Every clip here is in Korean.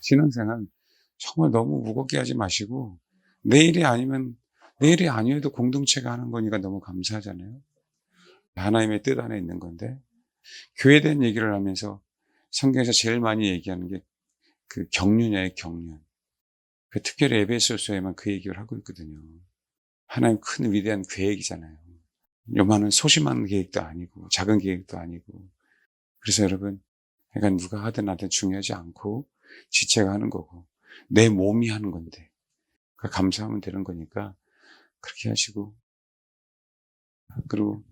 신앙생활 정말 너무 무겁게 하지 마시고, 내일이 아니어도 공동체가 하는 거니까 너무 감사하잖아요. 하나님의 뜻 안에 있는 건데, 교회에 대한 얘기를 하면서 성경에서 제일 많이 얘기하는 게 그 경륜이에요, 경륜. 특별히 에베소서에만 그 얘기를 하고 있거든요. 하나님 큰 위대한 계획이잖아요. 요만한 소심한 계획도 아니고 작은 계획도 아니고. 그래서 여러분, 그러니까 누가 하든 하든 중요하지 않고 지체가 하는 거고 내 몸이 하는 건데 감사하면 되는 거니까 그렇게 하시고. 그리고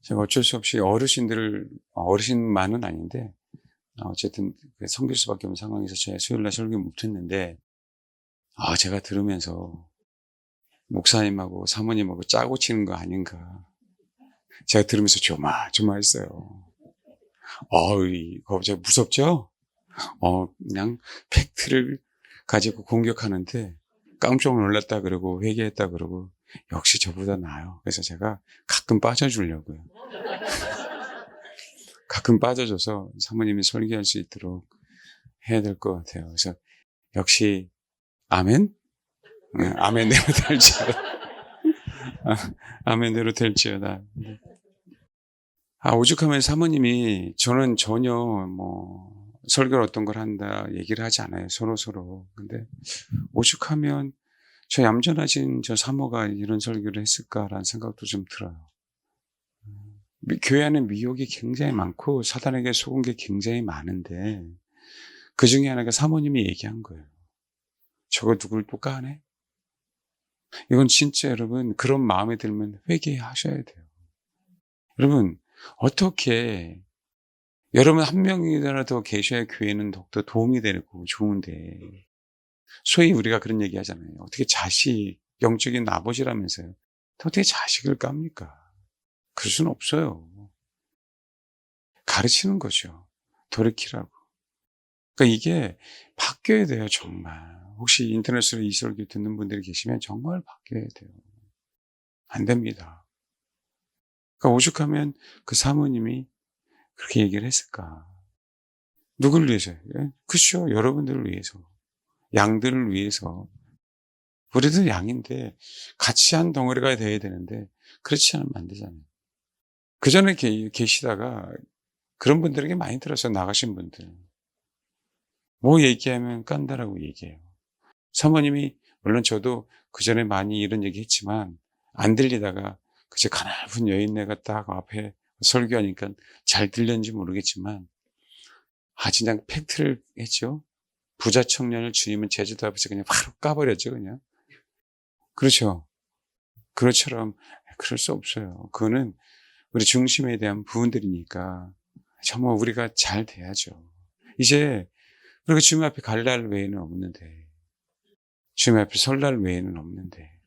제가 어쩔 수 없이 어르신만은 아닌데 어쨌든 섬길 수밖에 없는 상황에서 제가 수요일날 설교 못했는데, 제가 들으면서 목사님하고 사모님하고 짜고 치는 거 아닌가. 제가 들으면서 조마조마했어요. 이거 갑자기 무섭죠? 그냥 팩트를 가지고 공격하는데 깜짝 놀랐다 그러고 회개했다 그러고 역시 저보다 나아요. 그래서 제가 가끔 빠져주려고요. 가끔 빠져줘서 사모님이 설교할 수 있도록 해야 될 것 같아요. 그래서 역시 아멘? 네, 아멘대로 될지어다. 아멘대로 될지어다. 오죽하면 사모님이 저는 전혀 설교를 어떤 걸 한다 얘기를 하지 않아요. 서로. 근데 오죽하면 저 얌전하신 저 사모가 이런 설교를 했을까라는 생각도 좀 들어요. 교회 안에 미혹이 굉장히 많고 사단에게 속은 게 굉장히 많은데 그 중에 하나가 사모님이 얘기한 거예요. 저거 누굴 또 까네? 이건 진짜 여러분 그런 마음에 들면 회개하셔야 돼요. 여러분 어떻게 여러분 한 명이라도 계셔야 교회는 더욱더 도움이 되고 좋은데, 소위 우리가 그런 얘기 하잖아요. 어떻게 영적인 아버지라면서요. 어떻게 자식을 깝니까? 그럴 수는 없어요. 가르치는 거죠. 돌이키라고. 그러니까 이게 바뀌어야 돼요, 정말. 혹시 인터넷으로 이 설교 듣는 분들이 계시면 정말 바뀌어야 돼요. 안 됩니다. 그러니까 오죽하면 그 사모님이 그렇게 얘기를 했을까? 누굴 위해서요? 그렇죠. 여러분들을 위해서. 양들을 위해서. 우리도 양인데 같이 한 덩어리가 돼야 되는데 그렇지 않으면 안 되잖아요. 그전에 계시다가 그런 분들에게 많이 들었어요. 나가신 분들. 뭐 얘기하면 깐다라고 얘기해요. 사모님이 물론 저도 그전에 많이 이런 얘기 했지만 안 들리다가 그저 가냘픈 여인네가 딱 앞에 설교하니까 잘 들렸는지 모르겠지만 진짜 팩트를 했죠. 부자 청년을 주님은 제주도 앞에서 그냥 바로 까버렸죠. 그냥. 그렇죠. 그것처럼 그럴 수 없어요. 그거는 우리 중심에 대한 부분들이니까 정말 우리가 잘 돼야죠. 이제 그리고 주님 앞에 갈 날 외에는 없는데, 주님 앞에 설 날 외에는 없는데,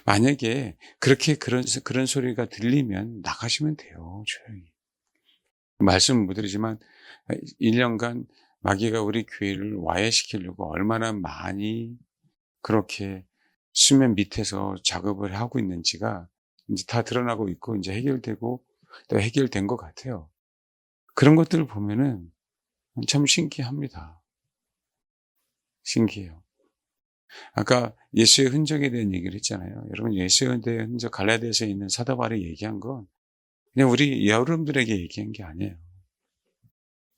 만약에 그렇게 그런 소리가 들리면 나가시면 돼요. 조용히. 말씀은 못 드리지만 1년간 마귀가 우리 교회를 와해시키려고 얼마나 많이 그렇게 수면 밑에서 작업을 하고 있는지가 이제 다 드러나고 있고 이제 해결되고 또 해결된 것 같아요. 그런 것들을 보면은 참 신기합니다. 신기해요. 아까 예수의 흔적에 대한 얘기를 했잖아요. 여러분 예수의 흔적 갈라디아서에 있는 사도 바울이 얘기한 건 그냥 우리 여러분들에게 얘기한 게 아니에요.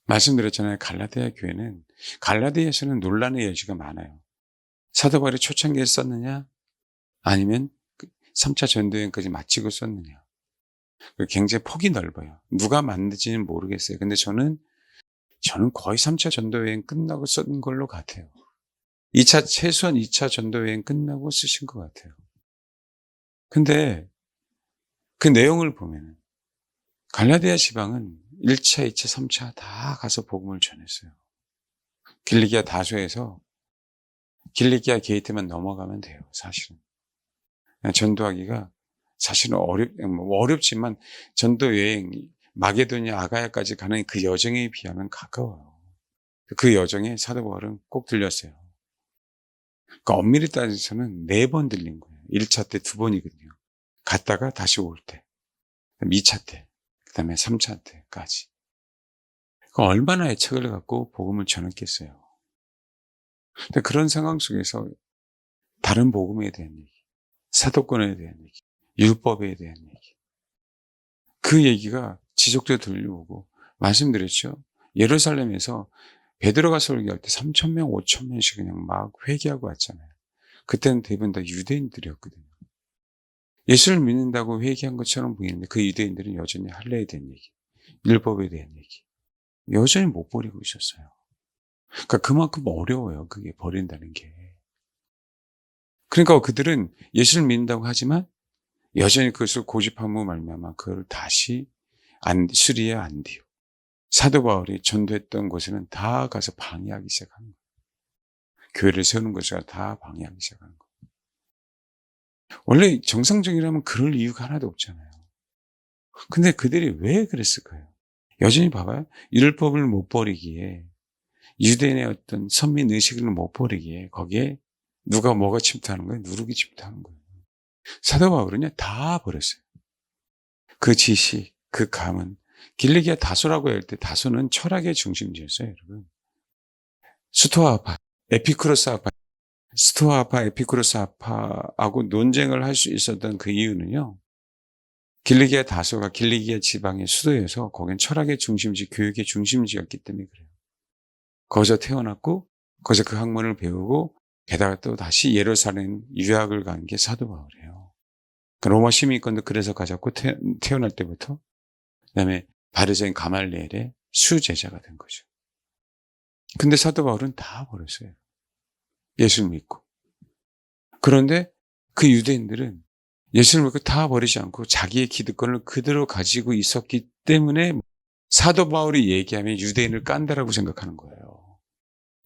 말씀드렸잖아요. 갈라디아에서는 논란의 여지가 많아요. 사도 바울이 초창기에 썼느냐 아니면 3차 전도여행까지 마치고 썼느냐. 굉장히 폭이 넓어요. 누가 맞는지는 모르겠어요. 근데 저는 거의 3차 전도여행 끝나고 쓴 걸로 같아요. 최소한 2차 전도여행 끝나고 쓰신 것 같아요. 근데 그 내용을 보면 갈라디아 지방은 1차, 2차, 3차 다 가서 복음을 전했어요. 길리기아 다소에서 길리기아 게이트만 넘어가면 돼요, 사실은. 전도하기가 사실은 어렵지만 전도 여행, 마게도냐 아가야까지 가는 그 여정에 비하면 가까워요. 그 여정에 사도 바울은 꼭 들렸어요. 그러니까 엄밀히 따져서는 4번 들린 거예요. 1차 때 2번이거든요. 갔다가 다시 올 때. 2차 때. 그 다음에 3차 때까지. 얼마나 애착을 갖고 복음을 전했겠어요. 근데 그런 상황 속에서 다른 복음에 대한 얘기, 사도권에 대한 얘기, 율법에 대한 얘기, 그 얘기가 지속적으로 들려오고, 말씀드렸죠. 예루살렘에서 베드로가 설교할 때 3,000명, 5,000명씩 그냥 막 회개하고 왔잖아요. 그때는 대부분 다 유대인들이었거든요. 예수를 믿는다고 회개한 것처럼 보이는데 그 유대인들은 여전히 할례에 대한 얘기, 율법에 대한 얘기 여전히 못 버리고 있었어요. 그러니까 그만큼 어려워요. 그게 버린다는 게. 그러니까 그들은 예수를 믿는다고 하지만 여전히 그것을 고집함으로 말미암아 그걸 다시 수리해 안 돼요. 사도 바울이 전도했던 곳에는 다 가서 방해하기 시작하는 거예요. 교회를 세우는 것이 다 방해하기 시작하는 거예요. 원래 정상적이라면 그럴 이유가 하나도 없잖아요. 근데 그들이 왜 그랬을까요? 여전히 봐봐요. 율법을 못 버리기에, 유대인의 어떤 선민 의식을 못 버리기에 거기에 누가 뭐가 침투하는 거예요? 누룩이 침투하는 거예요. 사도 바울은요 다 버렸어요. 그 지식, 그 감은. 길리기아 다소라고 할 때 다소는 철학의 중심지였어요, 여러분. 스토아파, 에피쿠로스아파, 스토아파, 에피쿠로스아파하고 논쟁을 할 수 있었던 그 이유는요. 길리기아 다소가 길리기아 지방의 수도여서 거긴 철학의 중심지, 교육의 중심지였기 때문에 그래요. 거기서 태어났고 거기서 그 학문을 배우고 게다가 또 다시 예루살렘 유학을 간 게 사도 바울이에요. 로마 시민권도 그래서 가졌고 태어날 때부터 그다음에 바리새인 가말리엘의 수제자가 된 거죠. 근데 사도 바울은 다 버렸어요. 예수를 믿고. 그런데 그 유대인들은 예수를 믿고 다 버리지 않고 자기의 기득권을 그대로 가지고 있었기 때문에 사도 바울이 얘기하면 유대인을 깐다라고 생각하는 거예요.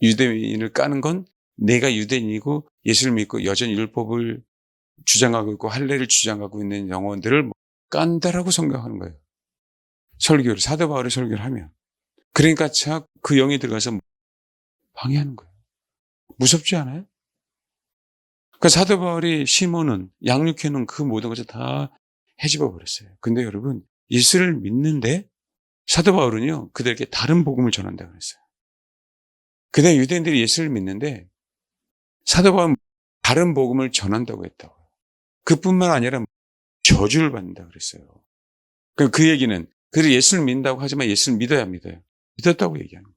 유대인을 까는 건 내가 유대인이고 예수를 믿고 여전히 율법을 주장하고 있고 할례를 주장하고 있는 영혼들을 깐다라고 생각하는 거예요. 설교를, 사도 바울의 설교를 하면. 그러니까 참 그 영이 들어가서 방해하는 거예요. 무섭지 않아요? 그러니까 사도 바울이 심어놓은, 양육해놓은 그 모든 것을 다 헤집어 버렸어요. 근데 여러분, 예수를 믿는데 사도 바울은요, 그들에게 다른 복음을 전한다고 그랬어요. 그다음에 유대인들이 예수를 믿는데 사도 바울은 다른 복음을 전한다고 했다고요. 그뿐만 아니라 저주를 받는다고 그랬어요. 그 얘기는, 그래서 예수를 믿는다고 하지만 예수를 믿어야 믿어요. 믿었다고 얘기하는 거예요.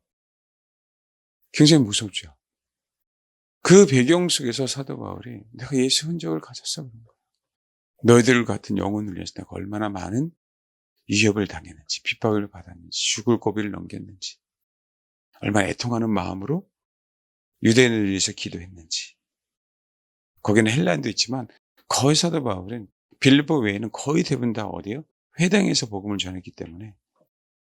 굉장히 무섭죠. 그 배경 속에서 사도 바울이 내가 예수 흔적을 가졌어. 그런 거예요. 너희들 같은 영혼을 위해서 내가 얼마나 많은 위협을 당했는지, 핍박을 받았는지, 죽을 고비를 넘겼는지, 얼마나 애통하는 마음으로 유대인을 위해서 기도했는지. 거기는 헬란도 있지만 거의 사도 바울은 빌립보 외에는 거의 대부분 다 어디요? 회당에서 복음을 전했기 때문에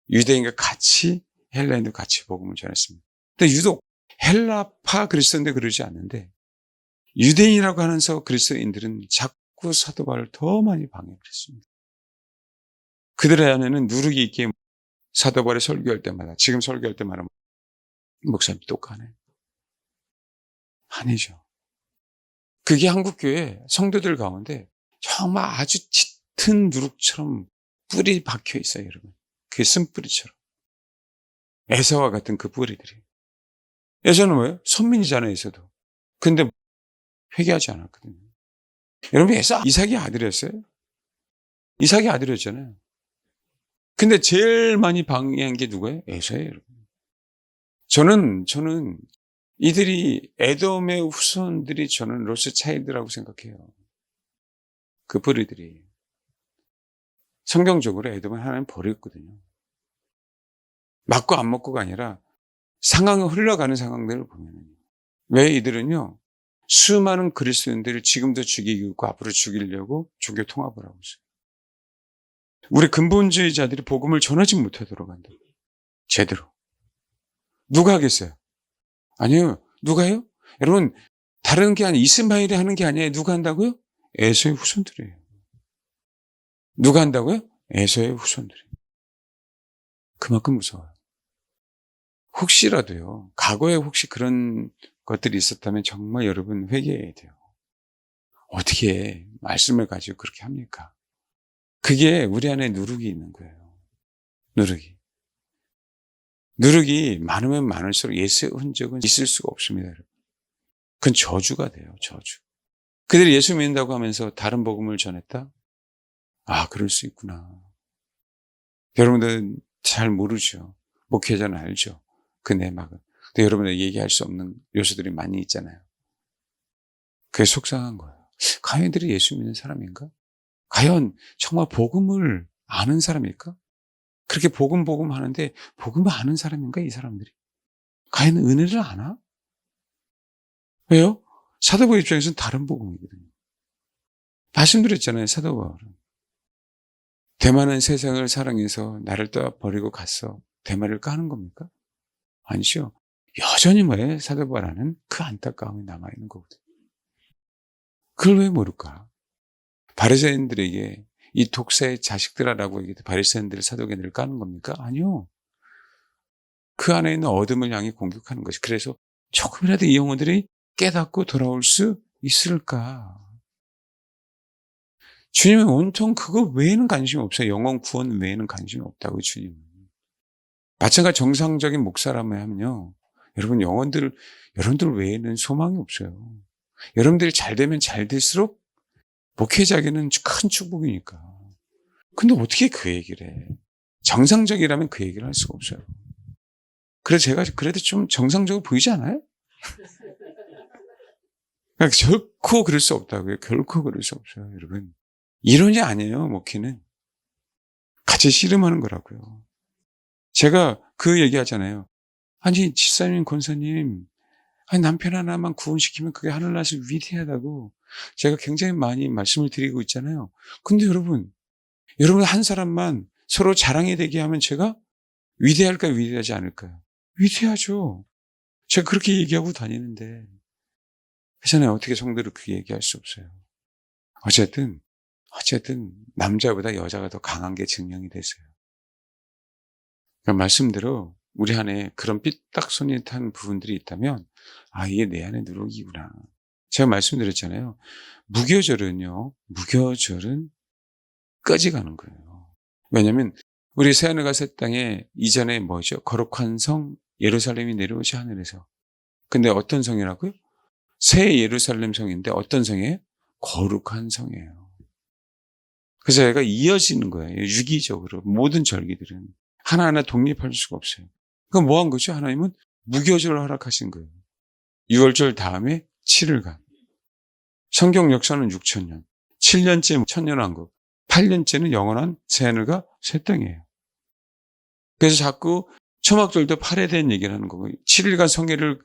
유대인과 같이 헬라인도 같이 복음을 전했습니다. 근데 유독 헬라파 그리스도인들 그러지 않는데 유대인이라고 하면서 그리스도인들은 자꾸 사도 바울을 더 많이 방해를 했습니다. 그들의 안에는 누룩이 있기에 사도 바울이 설교할 때마다, 지금 설교할 때마다 목사님 똑하네. 아니죠. 그게 한국교회 성도들 가운데 정말 아주 짙은 누룩처럼 뿌리 박혀 있어요, 여러분. 그게 쓴뿌리처럼. 에서와 같은 그 뿌리들이. 에서는 뭐예요? 선민이잖아요, 에서도. 근데 회개하지 않았거든요. 여러분, 에서 이삭의 아들이었어요? 이삭의 아들이었잖아요. 근데 제일 많이 방해한 게 누구예요? 에서예요, 여러분. 저는 이들이 에돔의 후손들이 저는 로스차일드라고 생각해요. 그 뿌리들이. 성경적으로 에돔은 하나님 버렸거든요. 맞고 안 맞고가 아니라 상황이 흘러가는 상황들을 보면 왜 이들은요 수많은 그리스도인들을 지금도 죽이고 있고 앞으로 죽이려고 종교 통합을 하고 있어요. 우리 근본주의자들이 복음을 전하지 못하도록 한다. 제대로. 누가 하겠어요? 아니요. 누가 해요? 여러분, 다른 게 아니라 이스마엘이 하는 게 아니에요. 누가 한다고요? 에서의 후손들이에요. 누가 한다고요? 에서의 후손들이에요. 그만큼 무서워요. 혹시라도요, 과거에 혹시 그런 것들이 있었다면 정말 여러분 회개해야 돼요. 어떻게 말씀을 가지고 그렇게 합니까? 그게 우리 안에 누룩이 있는 거예요. 누룩이. 누룩이 많으면 많을수록 예수의 흔적은 있을 수가 없습니다, 여러분. 그건 저주가 돼요, 저주. 그들이 예수 믿는다고 하면서 다른 복음을 전했다? 아, 그럴 수 있구나. 여러분들은 잘 모르죠. 목회자는 알죠. 그 내막은. 근데 여러분들 얘기할 수 없는 요소들이 많이 있잖아요. 그게 속상한 거예요. 과연 이들이 예수 믿는 사람인가? 과연 정말 복음을 아는 사람일까? 그렇게 복음 하는데 복음을 아는 사람인가, 이 사람들이? 과연 은혜를 아나? 왜요? 사도 바울 입장에서는 다른 복음이거든요. 말씀드렸잖아요, 사도 바울은. 대만은 세상을 사랑해서 나를 떠버리고 갔어. 대만을 까는 겁니까? 아니죠. 여전히 뭐예요? 사도 바울은 그 안타까움이 남아있는 거거든요. 그걸 왜 모를까? 바리새인들에게 이 독사의 자식들아라고 얘기해 바리새인들을 사도계들을 까는 겁니까? 아니요. 그 안에 있는 어둠을 향해 공격하는 것이. 그래서 조금이라도 이 영혼들이 깨닫고 돌아올 수 있을까? 주님은 온통 그거 외에는 관심이 없어요. 영혼 구원 외에는 관심이 없다고, 주님은. 마찬가지 정상적인 목사라면요, 여러분 여러분들 외에는 소망이 없어요. 여러분들이 잘 되면 잘 될수록 목회자에게는 큰 축복이니까. 근데 어떻게 그 얘기를 해? 정상적이라면 그 얘기를 할 수가 없어요. 그래서 제가 그래도 좀 정상적으로 보이지 않아요? 그러니까 결코 그럴 수 없다고요. 결코 그럴 수 없어요, 여러분. 이론이 아니에요, 목회는. 같이 씨름하는 거라고요. 제가 그 얘기하잖아요. 아니, 집사님, 권사님, 아니, 남편 하나만 구원시키면 그게 하늘나라에서 위대하다고 제가 굉장히 많이 말씀을 드리고 있잖아요. 근데 여러분 한 사람만 서로 자랑이 되게 하면 제가 위대할까요, 위대하지 않을까요? 위대하죠. 제가 그렇게 얘기하고 다니는데. 그렇잖아요. 어떻게 성도를 그렇게 얘기할 수 없어요. 어쨌든 남자보다 여자가 더 강한 게 증명이 됐어요. 그러니까 말씀대로 우리 안에 그런 삐딱선이 부분들이 있다면, 아, 이게 내 안에 누룩이구나. 제가 말씀드렸잖아요. 무교절은 꺼져가는 거예요. 왜냐하면 우리 새하늘과 새 땅에 이전에 뭐죠? 거룩한 성 예루살렘이 내려오시 하늘에서. 근데 어떤 성이라고요? 새 예루살렘 성인데 어떤 성이에요? 거룩한 성이에요. 그래서 얘가 이어지는 거예요. 유기적으로 모든 절기들은 하나하나 독립할 수가 없어요. 그럼 뭐 한 거죠? 하나님은 무교절을 허락하신 거예요. 6월절 다음에 7일간. 성경 역사는 6,000년. 7년째 천년왕국. 8년째는 영원한 새하늘과 새 땅이에요. 그래서 자꾸 초막절도 8에 대한 얘기를 하는 거고, 7일간 성회를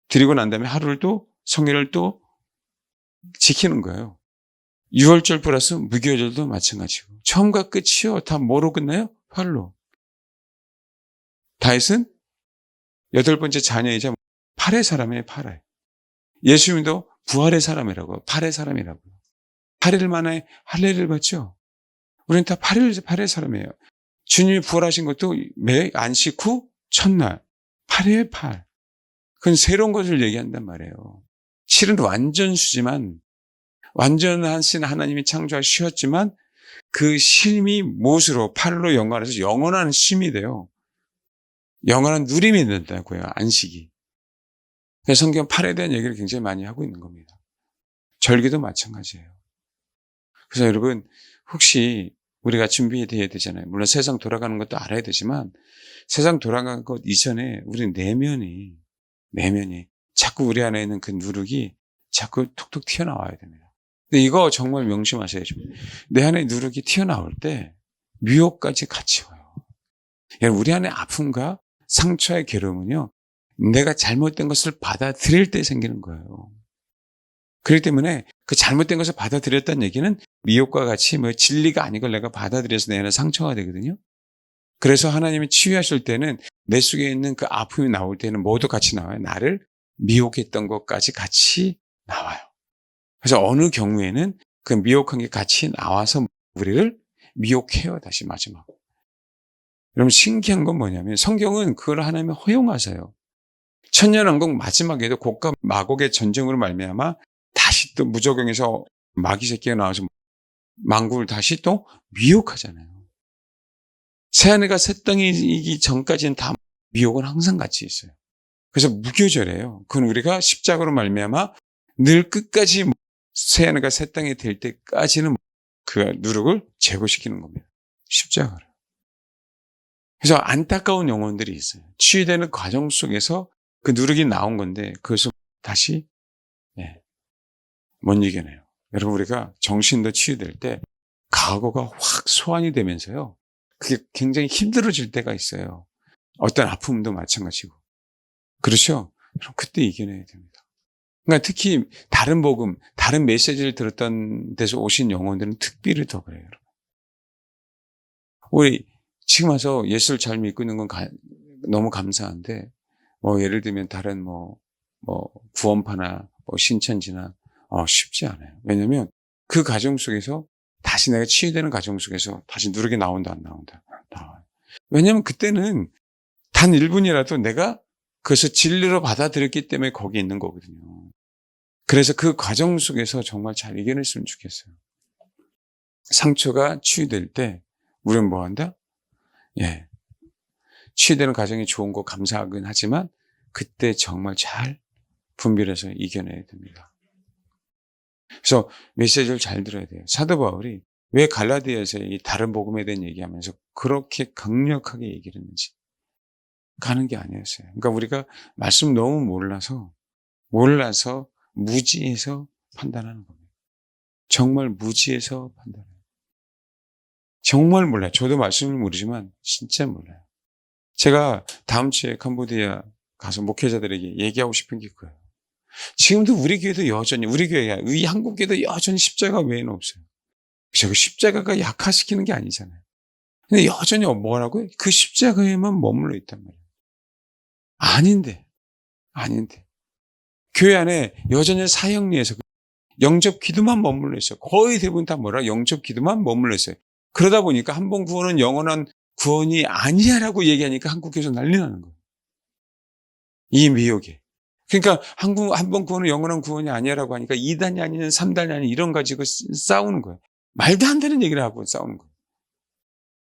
드리고 난 다음에 하루를 또 성회를 또 지키는 거예요. 6월절 플러스 무교절도 마찬가지고. 처음과 끝이요. 다 뭐로 끝나요? 8로. 다윗은 8번째 자녀이자 8의 사람이에요. 8회. 예수님도 부활의 사람이라고, 8의 사람이라고. 8일 만에 할례를 받죠. 우리는 다 8의 사람이에요. 주님이 부활하신 것도 매 안식 후 첫날. 8의 8. 그건 새로운 것을 얘기한단 말이에요. 7은 완전수지만, 완전하신 하나님이 창조하셨지만 그 쉼이 무엇으로 8로 연관해서 영원한 쉼이 돼요. 영원한 누림이 된다고요, 안식이. 그래서 성경 8에 대한 얘기를 굉장히 많이 하고 있는 겁니다. 절기도 마찬가지예요. 그래서 여러분, 혹시 우리가 준비돼야 되잖아요. 물론 세상 돌아가는 것도 알아야 되지만, 세상 돌아가는 것 이전에 우리 내면이 자꾸 우리 안에 있는 그 누룩이 자꾸 툭툭 튀어나와야 됩니다. 근데 이거 정말 명심하셔야죠. 내 안에 누룩이 튀어나올 때 미혹까지 같이 와요. 우리 안에 아픔과 상처의 괴로움은요, 내가 잘못된 것을 받아들일 때 생기는 거예요. 그렇기 때문에 그 잘못된 것을 받아들였다는 얘기는 미혹과 같이 진리가 아닌 걸 내가 받아들여서 내 안에 상처가 되거든요. 그래서 하나님이 치유하실 때는 내 속에 있는 그 아픔이 나올 때는 모두 같이 나와요. 나를 미혹했던 것까지 같이 나와요. 그래서 어느 경우에는 그 미혹한 게 같이 나와서 우리를 미혹해요. 다시 마지막. 여러분, 신기한 건 뭐냐면 성경은 그걸 하나님이 허용하세요. 천년왕국 마지막에도 곡과 마곡의 전쟁으로 말미암아 다시 또 무저경에서 마귀 새끼가 나와서 만국을 다시 또 미혹하잖아요. 새하늘과 새 땅이 이기 전까지는 다 미혹은 항상 같이 있어요. 그래서 무교절이에요. 그건 우리가 십자가로 말미암아 늘 끝까지 새 하늘과 새 땅이 될 때까지는 그 누룩을 제거시키는 겁니다. 십자가로. 그래서 안타까운 영혼들이 있어요. 치유되는 과정 속에서 그 누룩이 나온 건데 그것을 다시 못 이겨내요. 여러분 우리가 정신도 치유될 때 과거가 확 소환이 되면서요. 그게 굉장히 힘들어질 때가 있어요. 어떤 아픔도 마찬가지고. 그렇죠? 그럼 그때 이겨내야 됩니다. 그러니까 특히 다른 복음, 다른 메시지를 들었던 데서 오신 영혼들은 특별히 더 그래요. 여러분. 우리 지금 와서 예수를 잘 믿고 있는 건 너무 감사한데 예를 들면 다른 구원파나 신천지나 쉽지 않아요. 왜냐하면 그 과정 속에서 다시 내가 치유되는 과정 속에서 다시 누룩이 나온다 안 나온다. 나와요. 왜냐하면 그때는 단 1분이라도 내가 그것을 진리로 받아들였기 때문에 거기 있는 거거든요. 그래서 그 과정 속에서 정말 잘 이겨냈으면 좋겠어요. 상처가 치유될 때 우리는 뭐 한다? 치유되는 과정이 좋은 거 감사하긴 하지만 그때 정말 잘 분별해서 이겨내야 됩니다. 그래서 메시지를 잘 들어야 돼요. 사도 바울이 왜 갈라디아에서 이 다른 복음에 대한 얘기하면서 그렇게 강력하게 얘기를 했는지 가는 게 아니었어요. 그러니까 우리가 말씀 너무 몰라서 무지해서 판단하는 겁니다. 정말 무지해서 판단해요. 정말 몰라요. 저도 말씀을 모르지만 진짜 몰라요. 제가 다음 주에 캄보디아 가서 목회자들에게 얘기하고 싶은 게 그거예요. 지금도 우리 교회도 여전히 우리 한국 교회도 여전히 십자가 외에는 없어요. 그 십자가가 약화시키는 게 아니잖아요. 근데 여전히 뭐라고요? 그 십자가에만 머물러 있단 말이에요. 아닌데. 교회 안에 여전히 사형리에서 영접 기도만 머물러 있어요. 거의 대부분 다 영접 기도만 머물러 있어요. 그러다 보니까 한 번 구원은 영원한 구원이 아니야라고 얘기하니까 한국에서 난리 나는 거예요. 이 미혹에. 그러니까 한 번 구원은 영원한 구원이 아니야라고 하니까 2단이 아니면 3단이 아니면 이런 가지고 싸우는 거예요. 말도 안 되는 얘기를 하고 싸우는 거예요.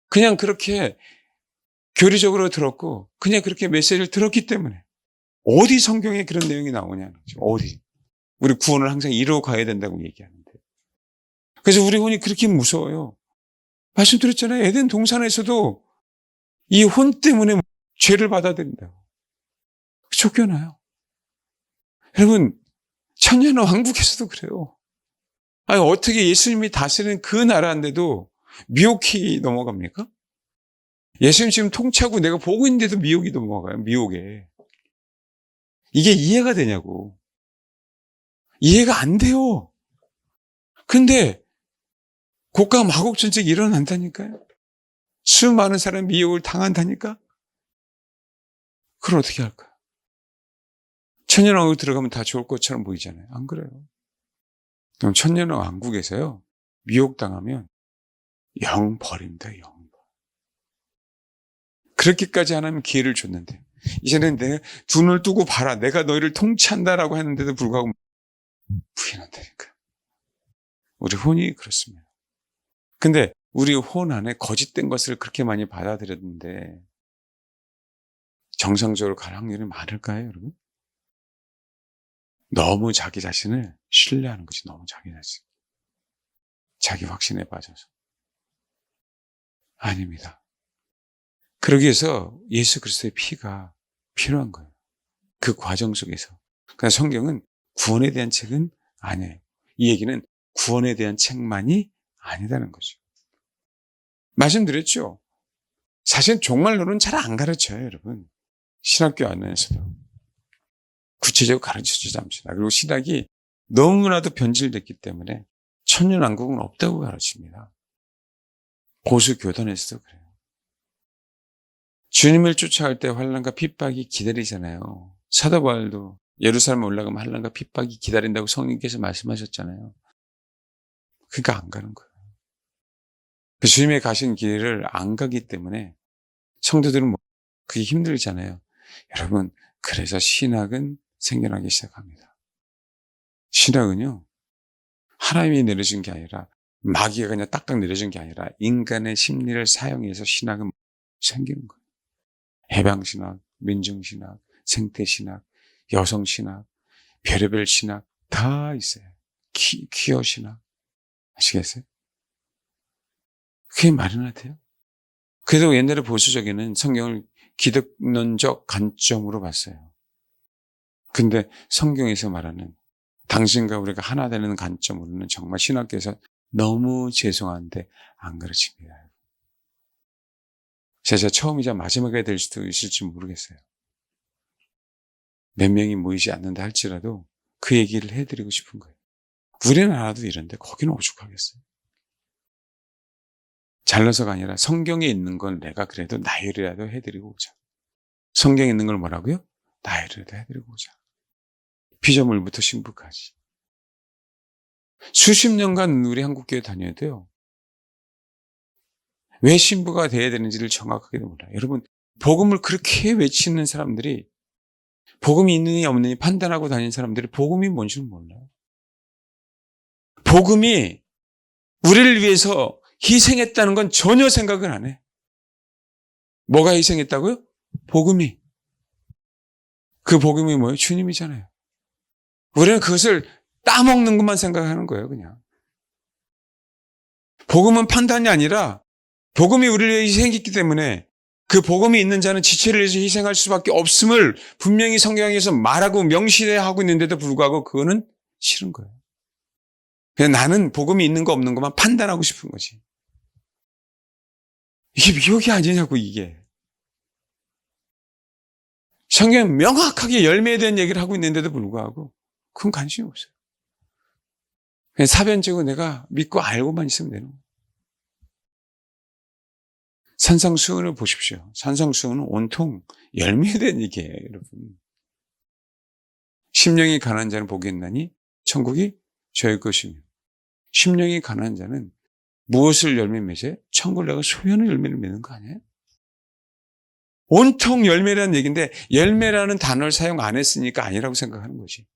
그냥 그렇게 교리적으로 들었고 그냥 그렇게 메시지를 들었기 때문에 어디 성경에 그런 내용이 나오냐는 거죠. 어디. 우리 구원을 항상 이루어 가야 된다고 얘기하는데. 그래서 우리 혼이 그렇게 무서워요. 말씀드렸잖아요. 에덴 동산에서도 이 혼 때문에 죄를 받아들인다고. 쫓겨나요. 여러분, 천년왕국에서도 그래요. 아니, 어떻게 예수님이 다스리는 그 나라인데도 미혹이 넘어갑니까? 예수님 지금 통치하고 내가 보고 있는데도 미혹이 넘어가요. 미혹에. 이게 이해가 되냐고. 이해가 안 돼요. 근데 국가 마곡 전쟁이 일어난다니까요. 수많은 사람이 미혹을 당한다니까. 그걸 어떻게 할까요? 천년왕국 들어가면 다 좋을 것처럼 보이잖아요. 안 그래요. 그럼 천년왕국에서요. 미혹당하면 영 버립니다. 영. 그렇게까지 하나님 기회를 줬는데 이제는 내 눈을 뜨고 봐라. 내가 너희를 통치한다라고 했는데도 불구하고 부인한다니까. 우리 혼이 그렇습니다. 근데 우리 혼 안에 거짓된 것을 그렇게 많이 받아들였는데 정상적으로 갈 확률이 많을까요, 여러분? 너무 자기 자신을 신뢰하는 거지. 너무 자기 자신. 자기 확신에 빠져서. 아닙니다. 그러기 위해서 예수 그리스도의 피가 필요한 거예요. 그 과정 속에서. 그러니까 성경은 구원에 대한 책은 아니에요. 이 얘기는 구원에 대한 책만이 아니다는 거죠. 말씀드렸죠. 사실 종말론은 잘 안 가르쳐요, 여러분. 신학교 안에서도. 구체적으로 가르쳐주지 않습니다. 그리고 신학이 너무나도 변질됐기 때문에 천년왕국은 없다고 가르칩니다. 고수 교단에서도 그래요. 주님을 쫓아갈 때 환난과 핍박이 기다리잖아요. 사도 바울도 예루살렘 올라가면 환난과 핍박이 기다린다고 성령께서 말씀하셨잖아요. 그러니까 안 가는 거예요. 그 주님의 가신 길을 안 가기 때문에 성도들은 그게 힘들잖아요. 여러분, 그래서 신학은 생겨나기 시작합니다. 신학은요, 하나님이 내려준 게 아니라 마귀가 그냥 딱딱 내려준 게 아니라 인간의 심리를 사용해서 신학은 생기는 거예요. 해방신학, 민중신학, 생태신학, 여성신학, 별의별 신학 다 있어요. 퀴어 신학. 아시겠어요? 그게 말이나 돼요? 그래도 옛날에 보수적에는 성경을 기독론적 관점으로 봤어요. 근데 성경에서 말하는 당신과 우리가 하나 되는 관점으로는 정말 신학교에서 너무 죄송한데 안 가르칩니다. 제가 처음이자 마지막에 될 수도 있을지 모르겠어요. 몇 명이 모이지 않는다 할지라도 그 얘기를 해드리고 싶은 거예요. 우리나라도 이런데 거기는 오죽하겠어요. 잘나서가 아니라 성경에 있는 건 내가 그래도 나열이라도 해드리고 오자. 성경에 있는 걸 뭐라고요? 나열이라도 해드리고 오자. 피조물부터 신부까지. 수십 년간 우리 한국교회 다녀도요. 왜 신부가 돼야 되는지를 정확하게도 몰라요. 여러분, 복음을 그렇게 외치는 사람들이 복음이 있느니 없느니 판단하고 다니는 사람들이 복음이 뭔지는 몰라요. 복음이 우리를 위해서 희생했다는 건 전혀 생각을 안 해. 뭐가 희생했다고요? 복음이. 그 복음이 뭐예요? 주님이잖아요. 우리는 그것을 따먹는 것만 생각하는 거예요, 그냥. 복음은 판단이 아니라 복음이 우리를 위해 희생했기 때문에 그 복음이 있는 자는 지체를 위해서 희생할 수밖에 없음을 분명히 성경에서 말하고 명시하고 있는데도 불구하고 그거는 싫은 거예요. 그냥 나는 복음이 있는 거 없는 것만 판단하고 싶은 거지. 이게 미혹이 아니냐고, 이게. 성경은 명확하게 열매에 대한 얘기를 하고 있는데도 불구하고 그건 관심이 없어요. 그냥 사변적으로 내가 믿고 알고만 있으면 되는 거예요. 산상수훈을 보십시오. 산상수훈은 온통 열매에 대한 얘기예요, 여러분. 심령이 가난한 자는 복이 있나니 천국이 저의 것이며, 심령이 가난한 자는 무엇을 열매 맺어요? 천국을 내가 소유하는 열매를 맺는 거 아니에요? 온통 열매라는 얘기인데 열매라는 단어를 사용 안 했으니까 아니라고 생각하는 거지.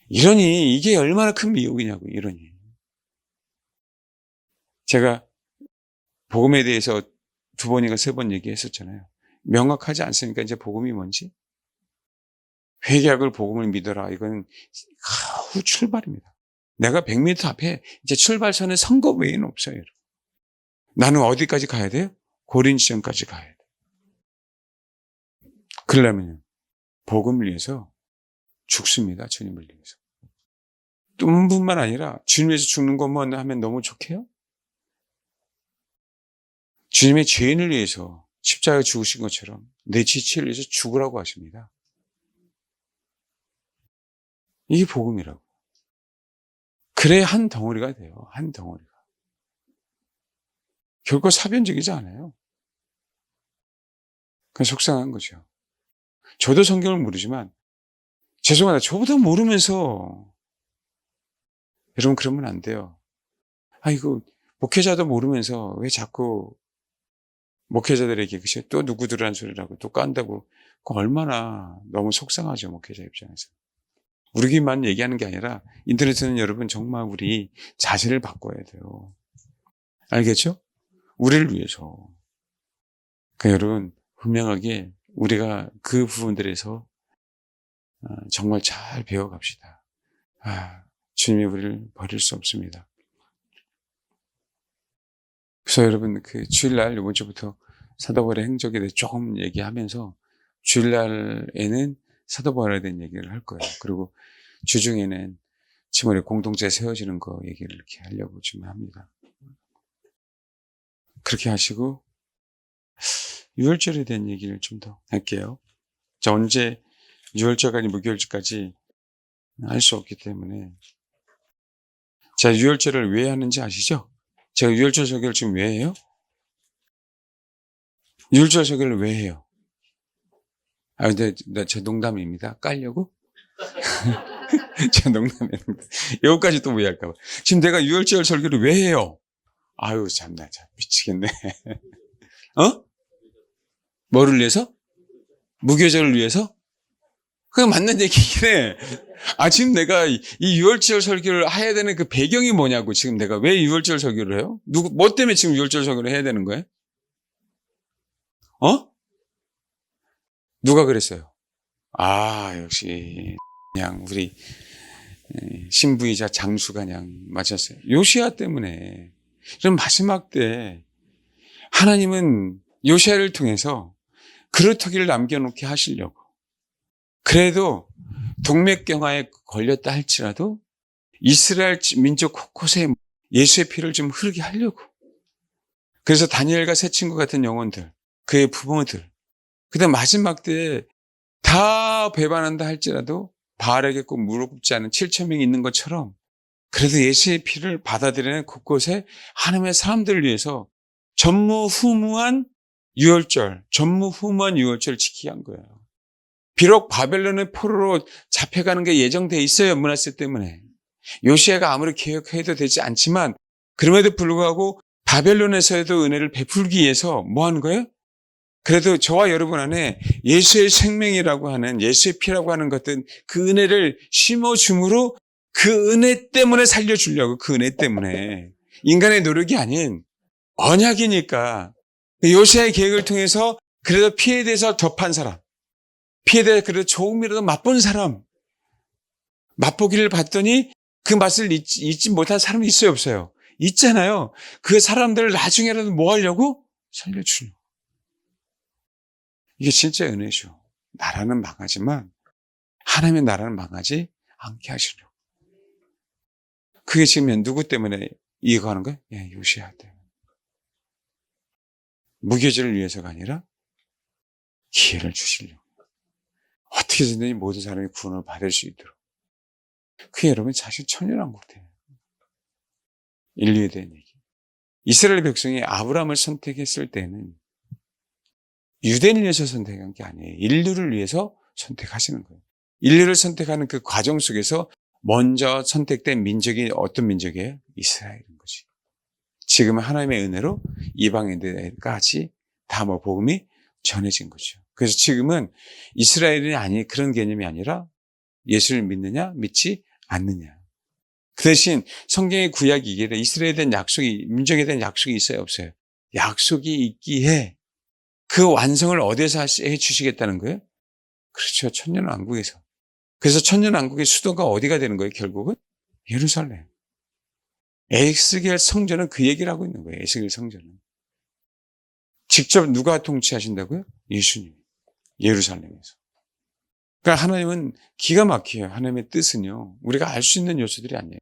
이러니 이게 얼마나 큰 미혹이냐고, 이러니. 제가 복음에 대해서 2번인가 3번 얘기했었잖아요. 명확하지 않으니까 이제 복음이 뭔지. 회개하고 복음을 믿어라. 이건 후 출발입니다. 내가 100m 앞에 이제 출발선에 선 거 외에는 없어요. 나는 어디까지 가야 돼요? 고린 지점까지 가야 돼요. 그러려면 복음을 위해서 죽습니다. 주님을 위해서. 뿐만 아니라 주님 위해서 죽는 것만 하면 너무 좋게요? 주님의 죄인을 위해서 십자가에 죽으신 것처럼 내 지체를 위해서 죽으라고 하십니다. 이게 복음이라고. 그래야 한 덩어리가 돼요. 한 덩어리가. 결코 사변적이지 않아요. 그건 속상한 거죠. 저도 성경을 모르지만 죄송하다. 저보다 모르면서 여러분 그러면 안 돼요. 이거 목회자도 모르면서 왜 자꾸 목회자들에게 그치 또 누구들한 소리라고 또 깐다고 그거 얼마나 너무 속상하죠. 목회자 입장에서. 우리끼리만 얘기하는 게 아니라 인터넷에는 여러분 정말 우리 자세를 바꿔야 돼요. 알겠죠? 우리를 위해서. 그러니까 여러분 분명하게 우리가 그 부분들에서 정말 잘 배워갑시다. 주님이 우리를 버릴 수 없습니다. 그래서 여러분 그 주일날 이번 주부터 사도 바울의 행적에 대해 조금 얘기하면서 주일날에는 사도 바울에 대한 얘기를 할 거예요. 그리고 주중에는 지모리 공동체 세워지는 거 얘기를 이렇게 하려고 좀 합니다. 그렇게 하시고 유월절에 대한 얘기를 좀 더 할게요. 자, 언제 유월절까지 무교월절까지 할 수 없기 때문에 자, 유월절을 왜 하는지 아시죠? 제가 유월절 설교를 지금 왜 해요? 유월절 설교를 왜 해요? 근데 제 농담입니다. 깔려고? 제 농담입니다. 여기까지 또 왜 할까봐. 지금 내가 유월절 설교를 왜 해요? 아유, 참나, 참, 미치겠네. 뭐를 위해서? 무교절을 위해서? 그게 맞는 얘기긴 해. 지금 내가 이 6월절 설교를 해야 되는 그 배경이 뭐냐고, 지금 내가 왜 6월절 설교를 해요? 뭐 때문에 지금 6월절 설교를 해야 되는 거예요? 누가 그랬어요? 역시 그냥 우리 신부이자 장수가 그냥 맞았어요. 요시야 때문에. 그럼 마지막 때 하나님은 요시야를 통해서 그루터기를 남겨놓게 하시려고. 그래도 동맥경화에 걸렸다 할지라도 이스라엘 민족 곳곳에 예수의 피를 좀 흐르게 하려고. 그래서 다니엘과 새 친구 같은 영혼들, 그의 부모들, 그다음 마지막 때에 다 배반한다 할지라도 바알에게 꼭 무릎 꿇지 않은 7천 명이 있는 것처럼 그래도 예수의 피를 받아들이는 곳곳에 하나님의 사람들을 위해서 전무후무한 유월절을 지키게 한 거예요. 비록 바벨론의 포로로 잡혀가는 게 예정돼 있어요. 므낫세 때문에. 요시야가 아무리 개혁해도 되지 않지만 그럼에도 불구하고 바벨론에서도 은혜를 베풀기 위해서 뭐 하는 거예요? 그래도 저와 여러분 안에 예수의 생명이라고 하는 예수의 피라고 하는 것들 그 은혜를 심어줌으로 그 은혜 때문에 살려주려고 그 은혜 때문에 인간의 노력이 아닌 언약이니까 요시야의 계획을 통해서 그래도 피에 대해서 접한 사람 피에 대해서 그래도 조금이라도 맛본 사람 맛보기를 봤더니 그 맛을 잊지 못한 사람이 있어요 없어요? 있잖아요. 그 사람들을 나중에라도 뭐 하려고? 살려주려고. 이게 진짜 은혜죠. 나라는 망하지만 하나님의 나라는 망하지 않게 하시려고. 그게 지금 누구 때문에 이거 하는 거예요? 요시야 때문에. 무교제를 위해서가 아니라 기회를 주시려고. 어떻게든지 모든 사람이 구원을 받을 수 있도록. 그게 여러분 사실 천연왕국이에요. 인류에 대한 얘기. 이스라엘 백성이 아브라함을 선택했을 때는 유대인을 위해서 선택한 게 아니에요. 인류를 위해서 선택하시는 거예요. 인류를 선택하는 그 과정 속에서 먼저 선택된 민족이 어떤 민족이에요? 이스라엘인 거지. 지금은 하나님의 은혜로 이방인들까지 다 복음이 전해진 거죠. 그래서 지금은 이스라엘이 그런 개념이 아니라 예수를 믿느냐 믿지 않느냐. 그 대신 성경의 구약이기에 이스라엘에 대한 약속이 민족에 대한 약속이 있어요 없어요? 약속이 있기에 그 완성을 어디서 해 주시겠다는 거예요? 그렇죠. 천년왕국에서. 그래서 천년왕국의 수도가 어디가 되는 거예요 결국은? 예루살렘. 에스겔 성전은 그 얘기를 하고 있는 거예요. 에스겔 성전은. 직접 누가 통치하신다고요? 예수님. 예루살렘에서. 그러니까 하나님은 기가 막혀요. 하나님의 뜻은요. 우리가 알 수 있는 요소들이 아니에요.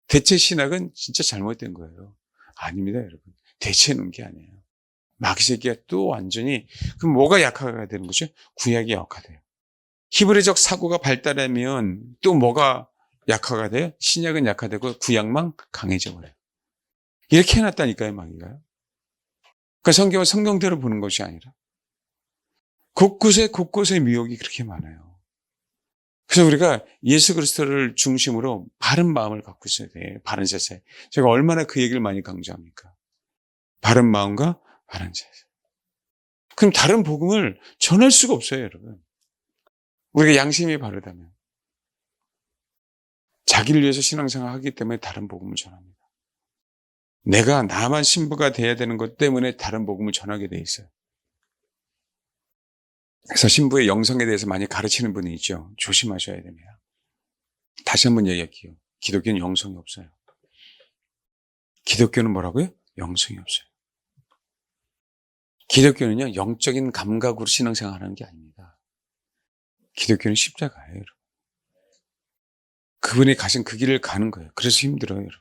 대체 신학은 진짜 잘못된 거예요. 아닙니다, 여러분. 대체는 게 아니에요. 마귀새끼가 또 완전히 그럼 뭐가 약화가 되는 거죠? 구약이 약화돼요. 히브리적 사고가 발달하면 또 뭐가 약화가 돼요? 신약은 약화되고 구약만 강해져 버려요. 이렇게 해놨다니까요, 마귀가요. 그러니까 성경은 성경대로 보는 것이 아니라 곳곳에 미혹이 그렇게 많아요. 그래서 우리가 예수 그리스도를 중심으로 바른 마음을 갖고 있어야 돼요. 바른 자세. 제가 얼마나 그 얘기를 많이 강조합니까? 바른 마음과 바른 자세. 그럼 다른 복음을 전할 수가 없어요, 여러분. 우리가 양심이 바르다면. 자기를 위해서 신앙생활 하기 때문에 다른 복음을 전합니다. 나만 신부가 돼야 되는 것 때문에 다른 복음을 전하게 돼 있어요. 그래서 신부의 영성에 대해서 많이 가르치는 분이 있죠. 조심하셔야 됩니다. 다시 한번 얘기할게요. 기독교는 영성이 없어요. 기독교는 뭐라고요? 영성이 없어요. 기독교는요, 영적인 감각으로 신앙생활하는 게 아닙니다. 기독교는 십자가예요, 여러분. 그분이 가신 그 길을 가는 거예요. 그래서 힘들어요, 여러분.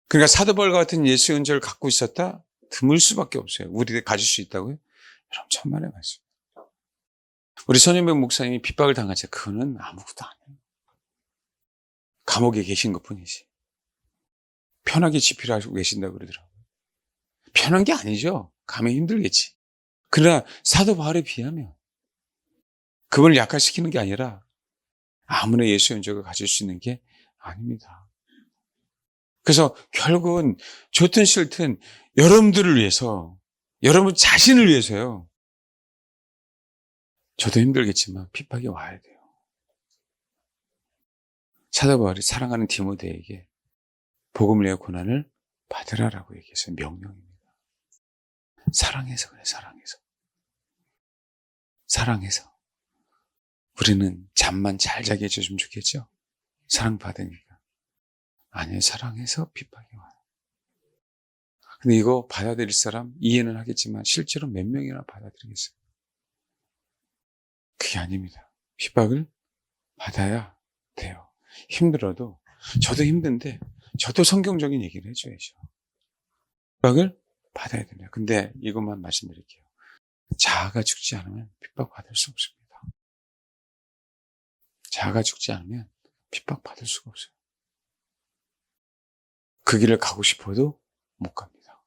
그러니까 사도바울과 같은 예수 연절을 갖고 있었다? 드물 수밖에 없어요. 우리가 가질 수 있다고요? 여러분, 천만의 말씀. 우리 손현백 목사님이 핍박을 당하자. 그거는 아무것도 아니에요. 감옥에 계신 것 뿐이지. 편하게 집필하고 계신다고 그러더라고요. 편한 게 아니죠. 가면 힘들겠지. 그러나 사도 바울에 비하면 그분을 약화시키는 게 아니라 아무나 예수 연적을 가질 수 있는 게 아닙니다. 그래서 결국은 좋든 싫든 여러분들을 위해서, 여러분 자신을 위해서요. 저도 힘들겠지만 핍박이 와야 돼요. 사도 바울이 사랑하는 디모데에게 복음을 내어 고난을 받으라라고 얘기했어요. 명령입니다. 사랑해서 그래, 사랑해서. 사랑해서. 우리는 잠만 잘 자게 해주시면 좋겠죠? 사랑받으니까. 아니, 사랑해서 핍박이 와요. 근데 이거 받아들일 사람 이해는 하겠지만 실제로 몇 명이나 받아들이겠어요? 그게 아닙니다. 핍박을 받아야 돼요. 힘들어도, 저도 힘든데 저도 성경적인 얘기를 해줘야죠. 핍박을 받아야 됩니다. 근데 이것만 말씀드릴게요. 자아가 죽지 않으면 핍박받을 수 없습니다. 자아가 죽지 않으면 핍박받을 수가 없어요. 그 길을 가고 싶어도 못 갑니다.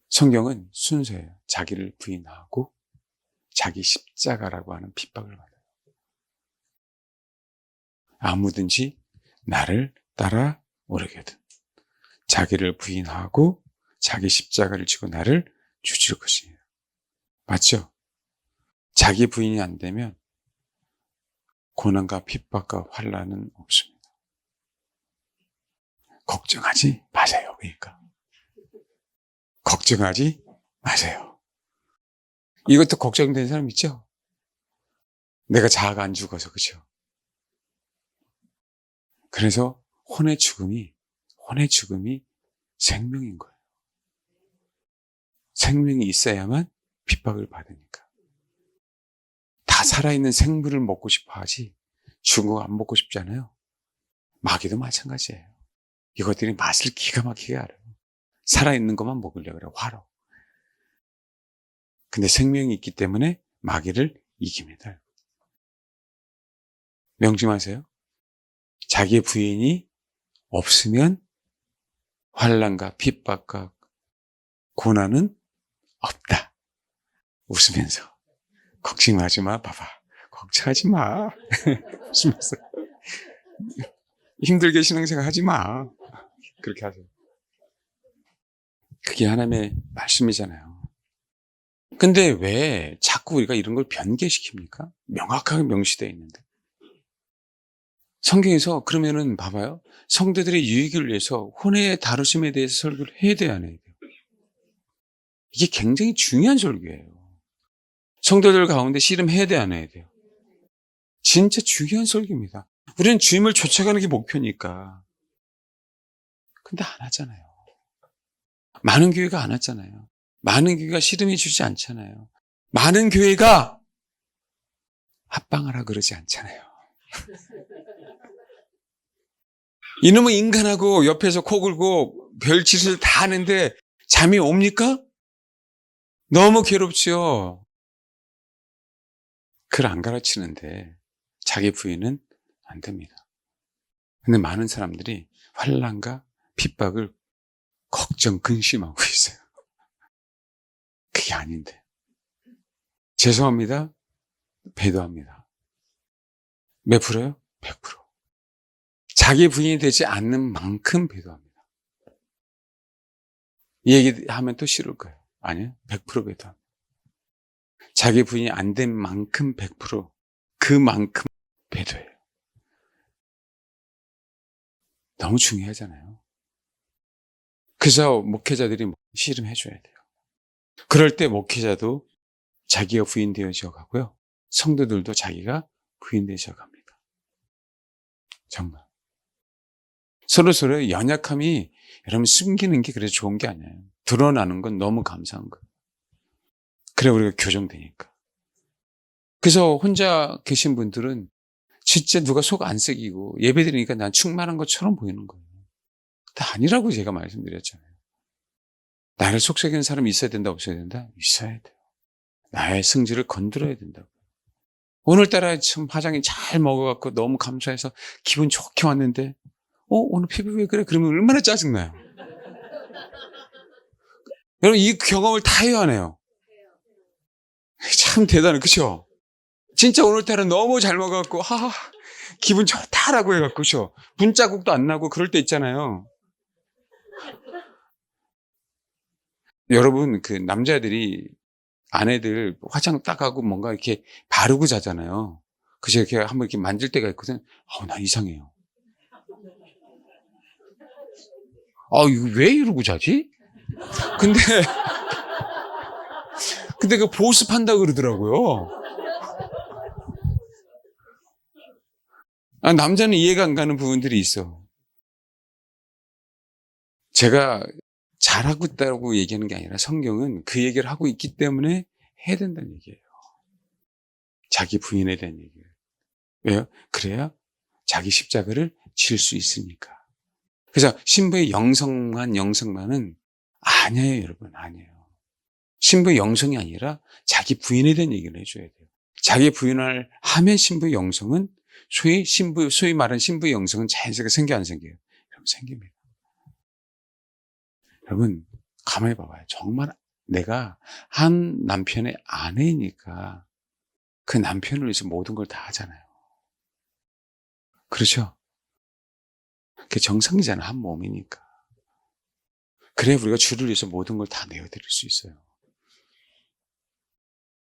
성경은 순서예요. 자기를 부인하고 자기 십자가라고 하는 핍박을 받아요. 아무든지 나를 따라오려거든 자기를 부인하고 자기 십자가를 지고 나를 주실 것이에요. 맞죠? 자기 부인이 안 되면 고난과 핍박과 환난은 없습니다. 걱정하지 마세요. 그러니까 걱정하지 마세요. 이것도 걱정되는 사람 있죠? 내가 자아가 안 죽어서. 그렇죠? 그래서 혼의 죽음이 생명인 거예요. 생명이 있어야만 핍박을 받으니까. 다 살아있는 생물을 먹고 싶어 하지 죽은 거 안 먹고 싶지 않아요? 마귀도 마찬가지예요. 이것들이 맛을 기가 막히게 알아요. 살아있는 것만 먹으려고 그래요. 화로. 근데 생명이 있기 때문에 마귀를 이깁니다. 명심하세요. 자기의 부인이 없으면 환난과 핍박과 고난은 없다. 웃으면서 걱정하지 마. 봐봐. 걱정하지 마. 웃으면서 힘들게 신앙생활 하지 마. 그렇게 하세요. 그게 하나님의 말씀이잖아요. 근데 왜 자꾸 우리가 이런 걸 변개시킵니까? 명확하게 명시되어 있는데. 성경에서 그러면은 봐봐요. 성도들의 유익을 위해서 혼의 다루심에 대해서 설교를 해야 돼요, 안 해야 돼요? 이게 굉장히 중요한 설교예요. 성도들 가운데 씨름해야 돼요, 안 해야 돼요? 진짜 중요한 설교입니다. 우리는 주님을 쫓아가는 게 목표니까. 근데 안 하잖아요. 많은 교회가 안 하잖아요. 많은 교회가 씨름해 주지 않잖아요. 많은 교회가 합방하라 그러지 않잖아요. 이놈의 인간하고 옆에서 코 골고 별짓을 다 하는데 잠이 옵니까? 너무 괴롭죠. 글 안 가르치는데 자기 부인은 안 됩니다. 근데 많은 사람들이 환난과 핍박을 걱정, 근심하고 있어요. 그게 아닌데. 죄송합니다. 배도합니다. 몇 프로요? 100%. 자기 부인이 되지 않는 만큼 배도합니다. 이 얘기하면 또 싫을 거예요. 아니요. 100% 배도합니다. 자기 부인이 안 된 만큼 100% 그만큼 배도해요. 너무 중요하잖아요. 그래서 목회자들이 씨름해줘야 돼요. 그럴 때 목회자도 자기가 부인 되어져 가고요. 성도들도 자기가 부인 되어져 갑니다. 정말. 서로 연약함이 여러분 숨기는 게 그래서 좋은 게 아니에요. 드러나는 건 너무 감사한 거예요. 그래 우리가 교정되니까. 그래서 혼자 계신 분들은 진짜 누가 속 안 새기고 예배드리니까 난 충만한 것처럼 보이는 거예요. 다 아니라고 제가 말씀드렸잖아요. 나를 속삭이는 사람이 있어야 된다, 없어야 된다? 있어야 돼요. 나의 성질을 건드려야 된다고. 오늘따라 참 화장이 잘 먹어갖고 너무 감사해서 기분 좋게 왔는데 오늘 피부 왜 그래? 그러면 얼마나 짜증나요. 여러분 이 경험을 다 해야 하네요. 참 대단해, 그쵸? 진짜 오늘따라 너무 잘 먹어갖고 기분 좋다라고 해갖고, 그쵸? 분자국도 안 나고 그럴 때 있잖아요. 여러분 그 남자들이 아내들 화장 딱 하고 뭔가 이렇게 바르고 자잖아요. 그래서 이렇게 한번 이렇게 만질 때가 있거든. 난 이상해요. 이거 왜 이러고 자지? 근데 그 보습한다고 그러더라고요. 남자는 이해가 안 가는 부분들이 있어. 제가 잘하고 있다고 얘기하는 게 아니라 성경은 그 얘기를 하고 있기 때문에 해야 된다는 얘기예요. 자기 부인에 대한 얘기예요. 왜요? 그래야 자기 십자가를 질 수 있으니까. 그래서 신부의 영성만은 아니에요, 여러분. 아니에요. 신부의 영성이 아니라 자기 부인에 대한 얘기를 해줘야 돼요. 자기 부인을 하면 신부의 영성은 소위 말하는 신부의 영성은 자연스럽게 생겨 안 생겨요? 여러분, 생깁니다. 여러분, 가만히 봐봐요. 정말 내가 한 남편의 아내니까 그 남편을 위해서 모든 걸 다 하잖아요. 그렇죠? 그게 정상이잖아, 한 몸이니까. 그래 우리가 주를 위해서 모든 걸 다 내어드릴 수 있어요.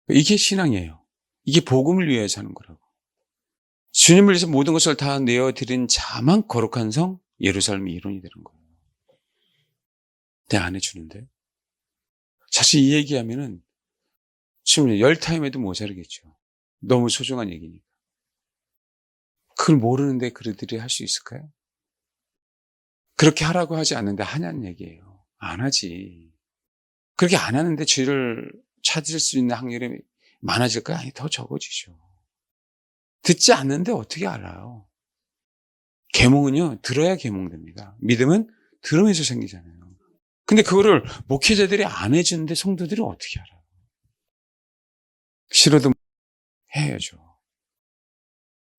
이게 신앙이에요. 이게 복음을 위해서 하는 거라고. 주님을 위해서 모든 것을 다 내어드린 자만 거룩한 성 예루살렘의 일원이 되는 거예요. 내 안에 주는데. 사실 이 얘기하면은 지금 10타임에도 모자르겠죠. 너무 소중한 얘기니까. 그걸 모르는데 그들이 할 수 있을까요? 그렇게 하라고 하지 않는데 하냐는 얘기예요. 안 하지. 그렇게 안 하는데 죄를 찾을 수 있는 확률이 많아질까요? 아니, 더 적어지죠. 듣지 않는데 어떻게 알아요? 계몽은요, 들어야 계몽됩니다. 믿음은 들으면서 생기잖아요. 근데 그거를 목회자들이 안 해주는데 성도들이 어떻게 알아요? 싫어도 해야죠.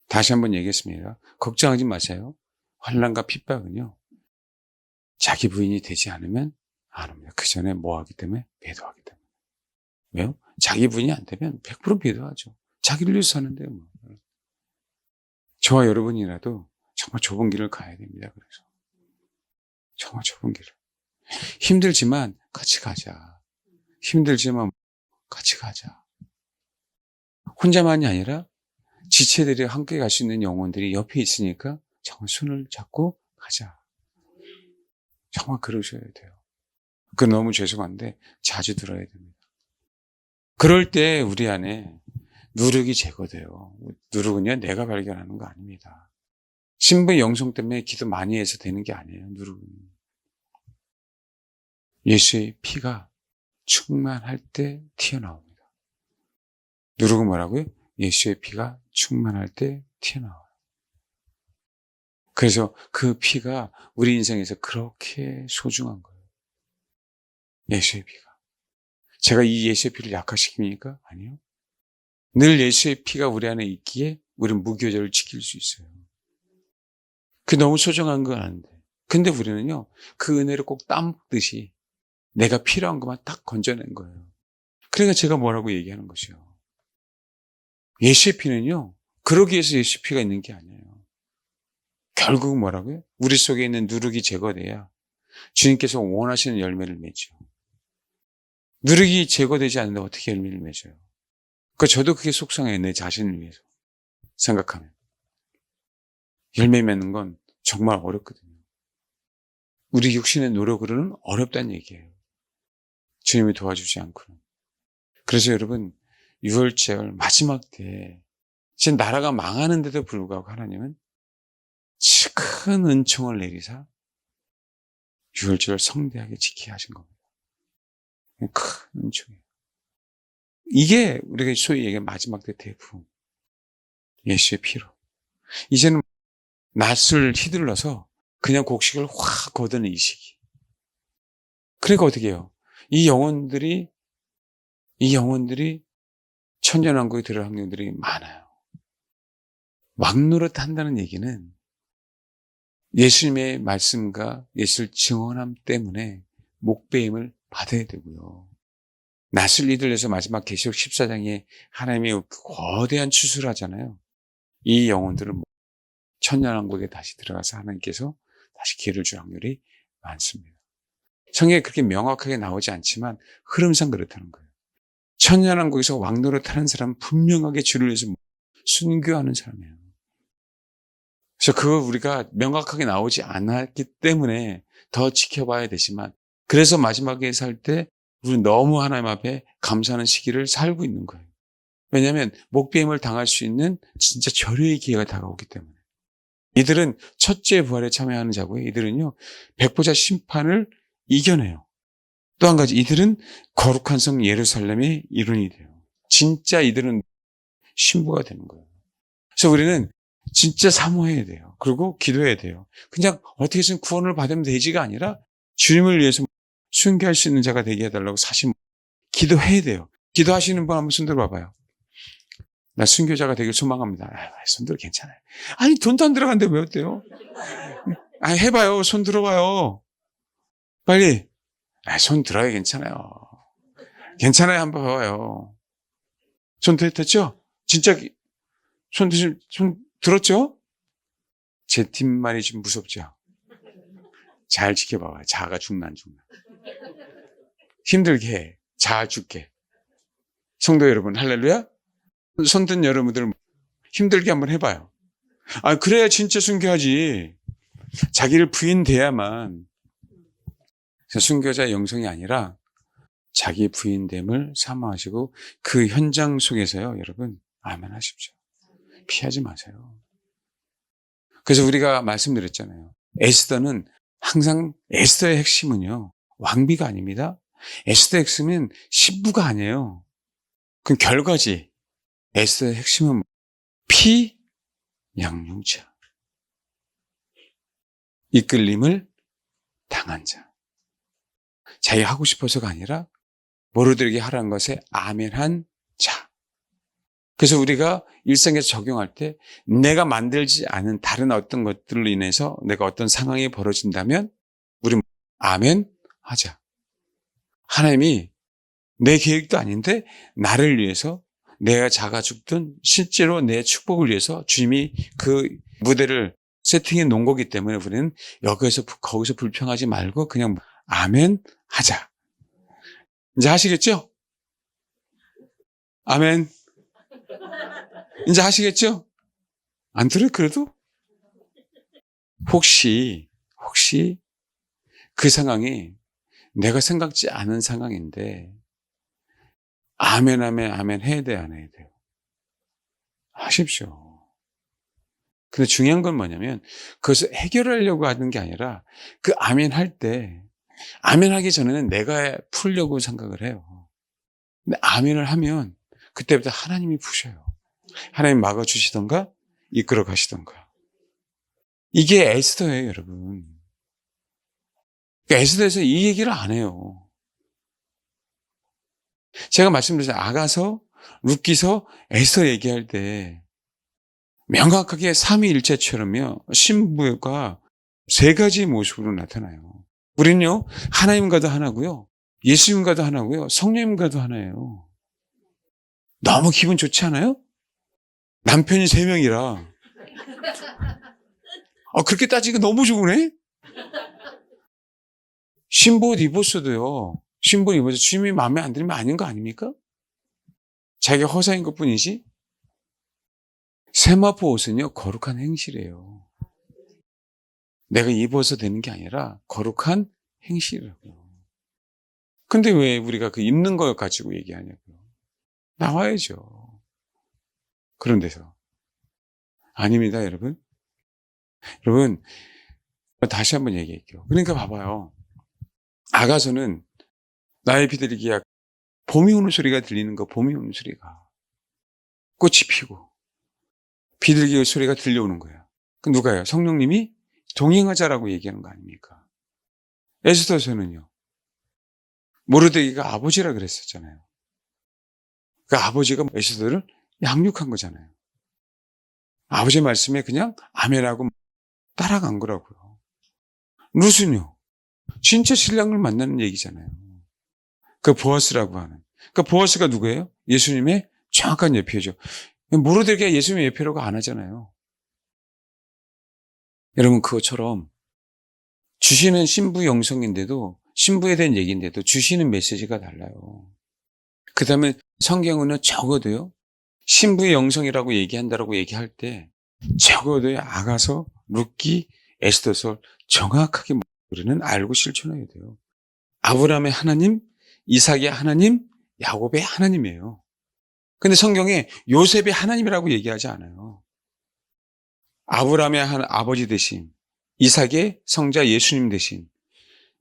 다시 한번 얘기했습니다. 걱정하지 마세요. 환난과 핍박은요, 자기 부인이 되지 않으면 안 옵니다. 그 전에 뭐 하기 때문에? 배도하기 때문에. 왜요? 자기 부인이 안 되면 100% 배도하죠. 자기를 위해서 사는데 뭐. 저와 여러분이라도 정말 좁은 길을 가야 됩니다. 그래서 정말 좁은 길을. 힘들지만 같이 가자. 힘들지만 같이 가자. 혼자만이 아니라 지체들이 함께 갈 수 있는 영혼들이 옆에 있으니까 정말 손을 잡고 가자. 정말 그러셔야 돼요. 그 너무 죄송한데 자주 들어야 됩니다. 그럴 때 우리 안에 누룩이 제거돼요. 누룩은요, 내가 발견하는 거 아닙니다. 신부의 영성 때문에 기도 많이 해서 되는 게 아니에요, 누룩은. 예수의 피가 충만할 때 튀어나옵니다. 누룩은 뭐라고요? 예수의 피가 충만할 때 튀어나와요. 그래서 그 피가 우리 인생에서 그렇게 소중한 거예요. 예수의 피가. 제가 이 예수의 피를 약화시킵니까? 아니요. 늘 예수의 피가 우리 안에 있기에 우리는 무교절을 지킬 수 있어요. 그게 너무 소중한 건 아는데. 근데 우리는요, 그 은혜를 꼭 따먹듯이 내가 필요한 것만 딱 건져낸 거예요. 그러니까 제가 뭐라고 얘기하는 것이요. 예수의 피는요, 그러기 위해서 예수의 피가 있는 게 아니에요. 결국은 뭐라고요? 우리 속에 있는 누룩이 제거돼야 주님께서 원하시는 열매를 맺죠. 누룩이 제거되지 않는데 어떻게 열매를 맺어요? 그러니까 저도 그게 속상해요. 내 자신을 위해서 생각하면. 열매 맺는 건 정말 어렵거든요. 우리 육신의 노력으로는 어렵다는 얘기예요. 주님이 도와주지 않고는. 그래서 여러분, 6월절 마지막 때에 지금 나라가 망하는데도 불구하고 하나님은 큰 은총을 내리사 6월절을 성대하게 지키게 하신 겁니다. 큰 은총이에요. 이게 우리가 소위 얘기하는 마지막 때 대부. 예수의 피로. 이제는 낯을 휘둘러서 그냥 곡식을 확 거두는 이 시기. 그러니까 어떻게 해요? 이 영혼들이 천년왕국에 들어갈 확률들이 많아요. 왕노릇 한다는 얘기는 예수님의 말씀과 예수를 증언함 때문에 목배임을 받아야 되고요. 낯을 휘둘려서 마지막 계시록 14장에 하나님의 거대한 추수를 하잖아요. 이 영혼들은 천년왕국에 다시 들어가서 하나님께서 다시 기회를 줄 확률이 많습니다. 성경에 그렇게 명확하게 나오지 않지만 흐름상 그렇다는 거예요. 천년왕국에서 왕노릇 하는 사람은 분명하게 주를 위해서 순교하는 사람이에요. 그래서 그거 우리가 명확하게 나오지 않았기 때문에 더 지켜봐야 되지만, 그래서 마지막에 살 때 우리는 너무 하나님 앞에 감사하는 시기를 살고 있는 거예요. 왜냐하면 목배임을 당할 수 있는 진짜 절호의 기회가 다가오기 때문에. 이들은 첫째 부활에 참여하는 자고요. 이들은요, 백보자 심판을 이겨내요. 또 한 가지, 이들은 거룩한 성 예루살렘의 일원이 돼요. 진짜 이들은 신부가 되는 거예요. 그래서 우리는 진짜 사모해야 돼요. 그리고 기도해야 돼요. 그냥 어떻게 해서 구원을 받으면 되지가 아니라 주님을 위해서 순교할 수 있는 자가 되게 해달라고 사실 기도해야 돼요. 기도하시는 분 한번 손들어 봐봐요. 나 순교자가 되길 소망합니다. 손들어 괜찮아요. 아니 돈도 안 들어간데 왜 어때요? 아니 해봐요. 손 들어봐요. 빨리. 손 들어야 괜찮아요. 괜찮아요. 한번 봐봐요. 손 됐죠? 진짜 손 들었죠? 제 팀만이 좀 무섭죠? 잘 지켜봐봐요. 자아가 죽나 안 죽나. 힘들게 해. 자아 죽게. 성도 여러분 할렐루야. 손든 여러분들 힘들게 한번 해봐요. 그래야 진짜 순교하지. 자기를 부인돼야만. 순교자 영성이 아니라 자기 부인됨을 사모하시고 그 현장 속에서요, 여러분 아멘 하십시오. 피하지 마세요. 그래서 우리가 말씀드렸잖아요. 에스더는 항상 에스더의 핵심은요, 왕비가 아닙니다. 에스더의 핵심은 신부가 아니에요. 그건 결과지. 에스더의 핵심은 피양육자. 이끌림을 당한 자. 자기 하고 싶어서가 아니라 모르들에게 하라는 것에 아멘한 자. 그래서 우리가 일상에서 적용할 때 내가 만들지 않은 다른 어떤 것들로 인해서 내가 어떤 상황이 벌어진다면 우리 아멘 하자. 하나님이 내 계획도 아닌데 나를 위해서 내가 작아 죽든 실제로 내 축복을 위해서 주님이 그 무대를 세팅해 놓은 거기 때문에 우리는 거기서 불평하지 말고 그냥 아멘 하자. 이제 하시겠죠? 아멘. 이제 하시겠죠? 안 들어요, 그래도? 혹시 그 상황이 내가 생각지 않은 상황인데 아멘 해야 돼, 안 해야 돼요? 하십시오. 근데 중요한 건 뭐냐면 그것을 해결하려고 하는 게 아니라 그 아멘 할 때 아멘 하기 전에는 내가 풀려고 생각을 해요. 근데 아멘을 하면 그때부터 하나님이 푸셔요. 하나님 막아주시던가 이끌어 가시던가. 이게 에스더예요, 여러분. 그러니까 에스더에서 이 얘기를 안 해요. 제가 말씀드렸잖아요. 아가서, 룻기서, 에스더 얘기할 때 명확하게 삼위일체처럼요, 신부가 세 가지 모습으로 나타나요. 우리는요, 하나님과도 하나고요, 예수님과도 하나고요, 성령님과도 하나예요. 너무 기분 좋지 않아요? 남편이 3명이라. 그렇게 따지니까 너무 좋으네? 신부 옷 입었어도요, 신부 옷 입어서 주님이 마음에 안 들면 아닌 거 아닙니까? 자기가 허사인 것 뿐이지? 세마포 옷은요, 거룩한 행실이에요. 내가 입어서 되는 게 아니라 거룩한 행실이라고요. 근데 왜 우리가 그 입는 걸 가지고 얘기하냐고요. 나와야죠. 그런 데서. 아닙니다, 여러분. 여러분, 다시 한번 얘기할게요. 그러니까 봐봐요. 아가서는 나의 비둘기야, 봄이 오는 소리가 들리는 거, 봄이 오는 소리가. 꽃이 피고, 비둘기 소리가 들려오는 거야. 그 누가요? 성령님이 동행하자라고 얘기하는 거 아닙니까? 에스더서는요, 모르드게가 아버지라 그랬었잖아요. 그 아버지가 에스더를 양육한 거잖아요. 아버지 말씀에 그냥 아멘하고 따라간 거라고요. 룻은요, 진짜 신랑을 만나는 얘기잖아요. 그 보아스라고 하는. 그 보아스가 누구예요? 예수님의 정확한 예표죠. 모르드게가 예수님의 예표라고 안 하잖아요. 여러분, 그것처럼 주시는 신부 영성인데도, 신부에 대한 얘기인데도 주시는 메시지가 달라요. 그 다음에 성경은 적어도요, 신부의 영성이라고 얘기한다라고 얘기할 때 적어도요, 아가서, 룻기, 에스더서 정확하게 우리는 알고 실천해야 돼요. 아브라함의 하나님, 이삭의 하나님, 야곱의 하나님이에요. 근데 성경에 요셉의 하나님이라고 얘기하지 않아요. 아브라함의 아버지 되신, 이삭의 성자 예수님 되신,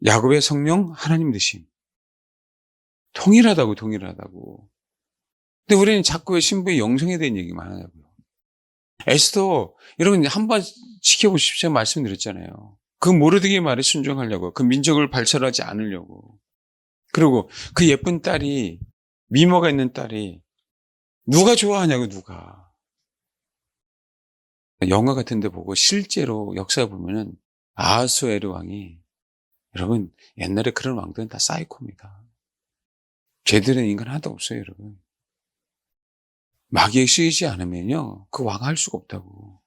야곱의 성령 하나님 되신. 동일하다고, 동일하다고. 근데 우리는 자꾸 신부의 영성에 대한 얘기만 하냐고요. 에스더, 여러분 한번 지켜보십시오. 말씀드렸잖아요. 그 모르드게의 말에 순종하려고, 그 민족을 발설하지 않으려고. 그리고 그 예쁜 딸이, 미모가 있는 딸이 누가 좋아하냐고, 누가. 영화 같은 데 보고 실제로 역사 보면은 아하수에르 왕이, 여러분 옛날에 그런 왕들은 다 사이코입니다. 제대로 된 인간 하나도 없어요, 여러분. 마귀에 쓰이지 않으면요, 그 왕 할 수가 없다고.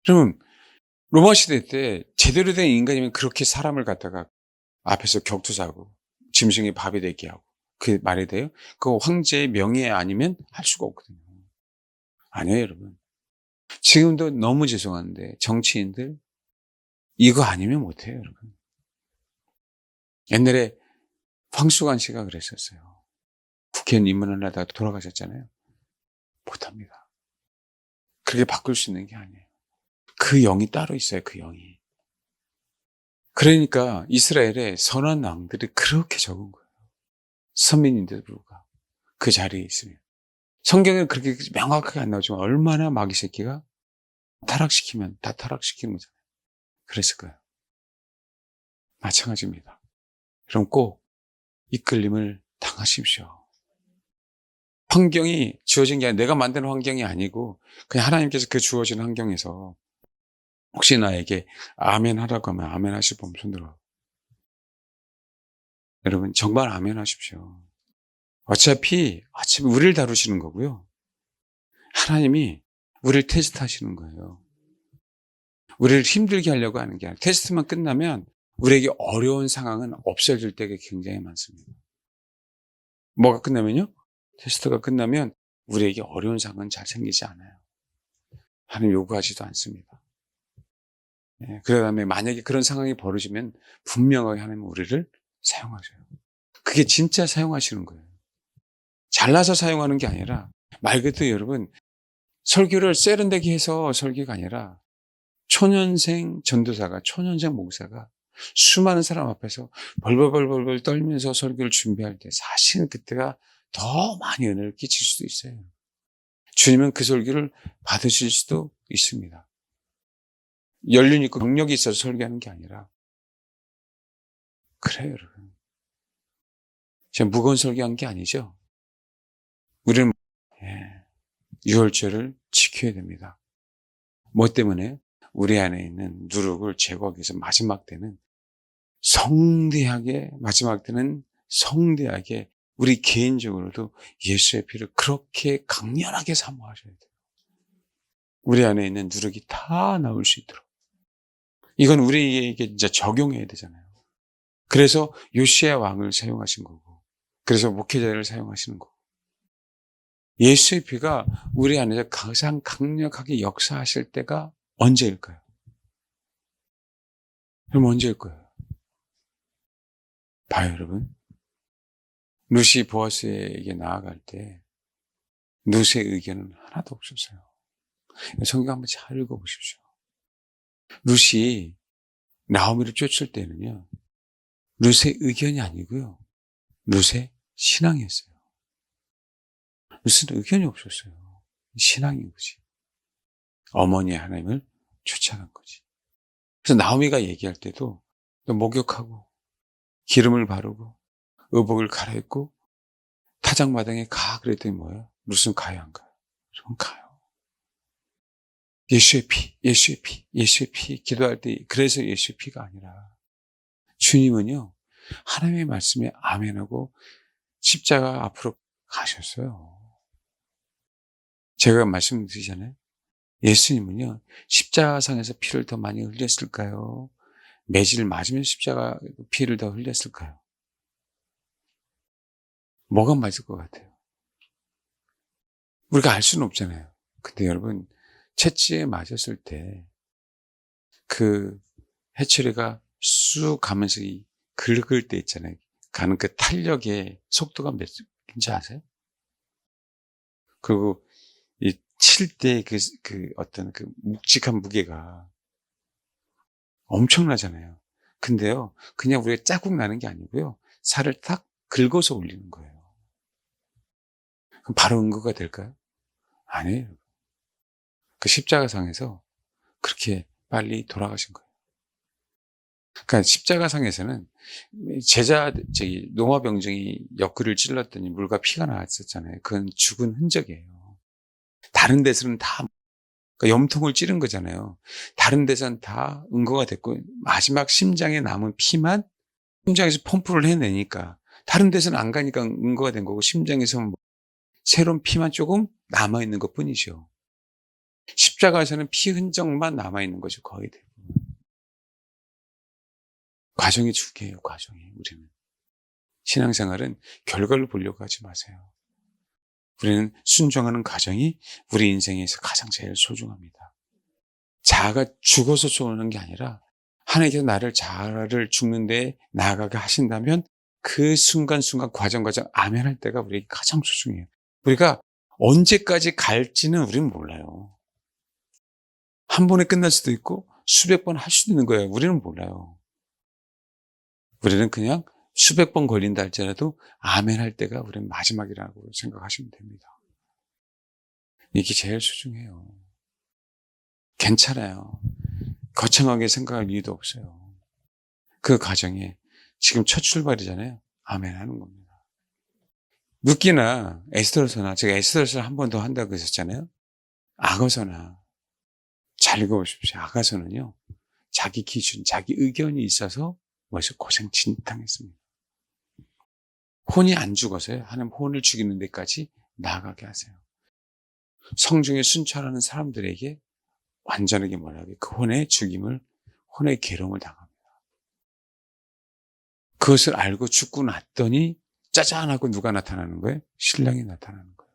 그러면 로마 시대 때 제대로 된 인간이면 그렇게 사람을 갖다가 앞에서 격투사고 짐승의 밥이 되게 하고, 그 말이 돼요? 그 황제의 명예 아니면 할 수가 없거든요. 아니에요, 여러분. 지금도 너무 죄송한데 정치인들 이거 아니면 못해요, 여러분. 옛날에 황수관 씨가 그랬었어요. 국회의원 입문을 하다가 돌아가셨잖아요. 못합니다. 그렇게 바꿀 수 있는 게 아니에요. 그 영이 따로 있어요, 그 영이. 그러니까 이스라엘에 선한 왕들이 그렇게 적은 거예요. 선민인데도 불구하고 그 자리에 있으면. 성경에 그렇게 명확하게 안 나오지만 얼마나 마귀 새끼가 타락시키면 다 타락시키는 거잖아요. 그랬을 거예요. 마찬가지입니다. 그럼 꼭 이끌림을 당하십시오. 환경이 주어진 게 아니라 내가 만든 환경이 아니고 그냥 하나님께서 그 주어진 환경에서 혹시 나에게 아멘 하라고 하면 아멘 하실 분 손 들어. 여러분 정말 아멘 하십시오. 어차피 우리를 다루시는 거고요. 하나님이 우리를 테스트하시는 거예요. 우리를 힘들게 하려고 하는 게 아니라 테스트만 끝나면 우리에게 어려운 상황은 없어질 때가 굉장히 많습니다. 뭐가 끝나면요? 테스트가 끝나면 우리에게 어려운 상황은 잘 생기지 않아요. 하나님 요구하지도 않습니다. 그 다음에 만약에 그런 상황이 벌어지면 분명하게 하나님은 우리를 사용하셔요. 그게 진짜 사용하시는 거예요. 잘나서 사용하는 게 아니라 말 그대로 여러분 설교를 세련되게 해서 설교가 아니라 초년생 전도사가 초년생 목사가 수많은 사람 앞에서 벌벌벌벌 떨면서 설교를 준비할 때 사실은 그때가 더 많이 은혜를 끼칠 수도 있어요. 주님은 그 설교를 받으실 수도 있습니다. 연륜 있고 경력이 있어서 설교하는 게 아니라 그래요, 여러분. 제가 무거운 설교한 게 아니죠. 우리는 유월절을 지켜야 됩니다. 뭐 때문에? 우리 안에 있는 누룩을 제거하기 위해서 마지막 때는 마지막 때는 성대하게 우리 개인적으로도 예수의 피를 그렇게 강렬하게 사모하셔야 돼요. 우리 안에 있는 누룩이 다 나올 수 있도록. 이건 우리에게 진짜 적용해야 되잖아요. 그래서 요시야 왕을 사용하신 거고, 그래서 목회자를 사용하시는 거고. 예수의 피가 우리 안에서 가장 강력하게 역사하실 때가 언제일까요? 그럼 언제일 거예요? 봐요, 여러분. 룻이 보아스에게 나아갈 때 룻의 의견은 하나도 없었어요. 성경 한번 잘 읽어보십시오. 룻이 나오미를 쫓을 때는요, 룻의 의견이 아니고요, 룻의 신앙이었어요. 룻은 의견이 없었어요. 신앙인 거지. 어머니의 하나님을 쫓아간 거지. 그래서 나오미가 얘기할 때도 목욕하고 기름을 바르고 의복을 갈아입고 타작마당에 가 그랬더니 뭐예요? 룻은 가요, 안 가요? 좀 가요. 예수의 피, 예수의 피, 예수의 피 기도할 때 그래서 예수의 피가 아니라 주님은요 하나님의 말씀에 아멘하고 십자가 앞으로 가셨어요. 제가 말씀드리잖아요. 예수님은요 십자가상에서 피를 더 많이 흘렸을까요? 매질을 맞으면 십자가 피를 더 흘렸을까요? 뭐가 맞을 것 같아요? 우리가 알 수는 없잖아요. 근데 여러분 채찍에 맞았을 때 그 해초리가 쑥 가면서 이 긁을 때 있잖아요. 가는 그 탄력의 속도가 몇인지 아세요? 그리고 이 칠 때 어떤 그 묵직한 무게가 엄청나잖아요. 근데요, 그냥 우리가 자국 나는 게 아니고요. 살을 탁 긁어서 올리는 거예요. 그럼 바로 응고가 될까요? 아니에요. 그 십자가상에서 그렇게 빨리 돌아가신 거예요. 그러니까 십자가상에서는 로마 병정이 옆구리를 찔렀더니 물과 피가 나왔었잖아요. 그건 죽은 흔적이에요. 다른 데서는 다 그러니까 염통을 찌른 거잖아요. 다른 데서는 다 응고가 됐고 마지막 심장에 남은 피만 심장에서 펌프를 해내니까 다른 데서는 안 가니까 응고가 된 거고 심장에서 새로운 피만 조금 남아있는 것 뿐이죠. 십자가에서는 피 흔적만 남아있는 거죠. 거의 대부분. 과정이 중요해요. 과정이. 우리는 신앙생활은 결과를 보려고 하지 마세요. 우리는 순종하는 과정이 우리 인생에서 가장 제일 소중합니다. 자아가 죽어서 쏘는 게 아니라 하나님께서 나를 자아를 죽는 데 나아가게 하신다면 그 순간순간 과정 아멘 할 때가 우리에게 가장 소중해요. 우리가 언제까지 갈지는 우리는 몰라요. 한 번에 끝날 수도 있고 수백 번 할 수도 있는 거예요. 우리는 몰라요. 우리는 그냥 수백 번 걸린다 할지라도 아멘 할 때가 우리는 마지막이라고 생각하시면 됩니다. 이게 제일 소중해요. 괜찮아요. 거창하게 생각할 이유도 없어요. 그 과정에 지금 첫 출발이잖아요. 아멘 하는 겁니다. 룻기나 에스더서나 제가 에스더서를 한 번 더 한다고 했었잖아요. 아가서나 잘 읽어보십시오. 아가서는요. 자기 기준, 자기 의견이 있어서 벌써 고생 진탕했습니다. 혼이 안 죽어서요. 하나님 혼을 죽이는 데까지 나아가게 하세요. 성중에 순찰하는 사람들에게 완전하게 뭐라고 그 혼의 죽임을, 혼의 괴로움을 당합니다. 그것을 알고 죽고 났더니 짜잔하고 누가 나타나는 거예요? 신랑이 나타나는 거예요.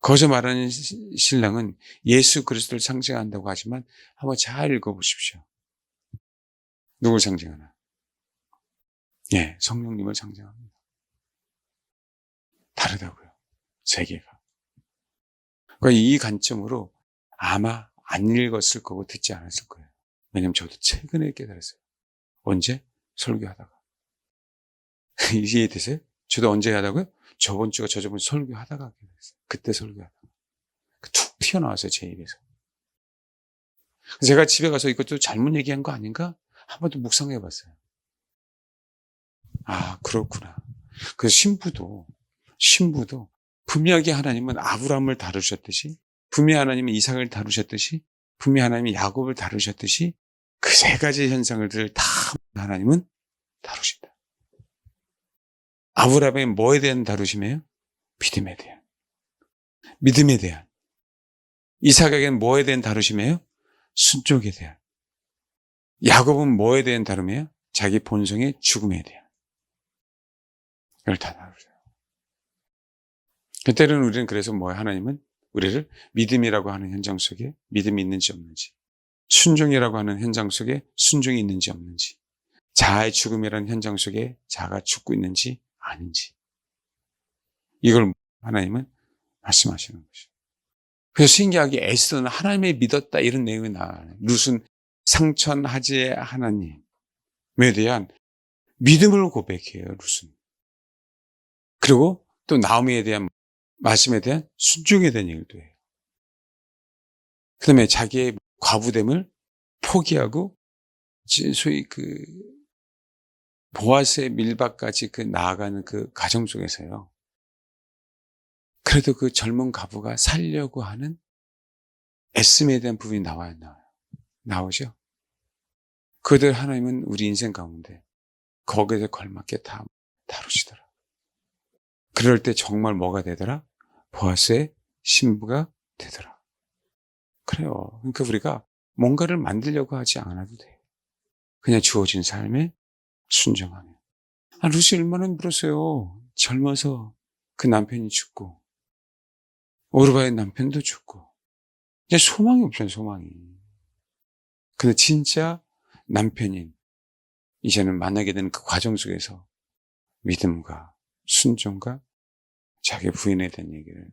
거기서 말하는 신랑은 예수 그리스도를 상징한다고 하지만 한번 잘 읽어보십시오. 누굴 상징하나? 예, 성령님을 상징합니다. 다르다고요. 세계가. 그러니까 이 관점으로 아마 안 읽었을 거고 듣지 않았을 거예요. 왜냐면 저도 최근에 깨달았어요. 언제? 설교하다가. 이해되세요? 저도 언제 하다고요? 저번 주가 저저번 주 설교하다가 깨달았어요. 그때 설교하다가. 툭 튀어나왔어요, 제 입에서. 제가 집에 가서 이것도 잘못 얘기한 거 아닌가? 한 번 더 묵상해 봤어요. 아, 그렇구나. 그래서 신부도 분명하게 하나님은 아브라함을 다루셨듯이, 분명히 하나님은 이삭을 다루셨듯이, 분명히 하나님이 야곱을 다루셨듯이 그 세 가지 현상들을 다 하나님은 다루신다. 아브라함의 뭐에 대한 다루심이에요? 믿음에 대한. 믿음에 대한. 이삭에게는 뭐에 대한 다루심이에요? 순종에 대한. 야곱은 뭐에 대한 다름이에요? 자기 본성의 죽음에 대한. 이걸 다 다루세요. 그때는 우리는 그래서 하나님은 우리를 믿음이라고 하는 현장 속에 믿음이 있는지 없는지, 순종이라고 하는 현장 속에 순종이 있는지 없는지, 자아의 죽음이라는 현장 속에 자아가 죽고 있는지 아닌지, 이걸 하나님은 말씀하시는 것이죠. 그래서 신기하게 에스더는 하나님을 믿었다 이런 내용이 나와요. 룻은 상천하지의 하나님에 대한 믿음을 고백해요. 룻은. 그리고 또 나오미에 대한 말씀에 대한 순종에 대한 얘기도 해요. 그 다음에 자기의 과부됨을 포기하고 소위 보아스의 밀밭까지 나아가는 그 과정 속에서요. 그래도 그 젊은 과부가 살려고 하는 애씀에 대한 부분이 나와요. 나오죠? 그들 하나님은 우리 인생 가운데 거기에 걸맞게 다 다루시더라. 그럴 때 정말 뭐가 되더라? 보아스의 신부가 되더라. 그래요. 그러니까 우리가 뭔가를 만들려고 하지 않아도 돼요. 그냥 주어진 삶에 순종하면. 루시 얼마나 힘들었어요. 젊어서 그 남편이 죽고 오르바의 남편도 죽고 이제 소망이 없어요. 소망이. 근데 진짜 남편인 이제는 만나게 되는 그 과정 속에서 믿음과 순종과 자기 부인에 대한 얘기를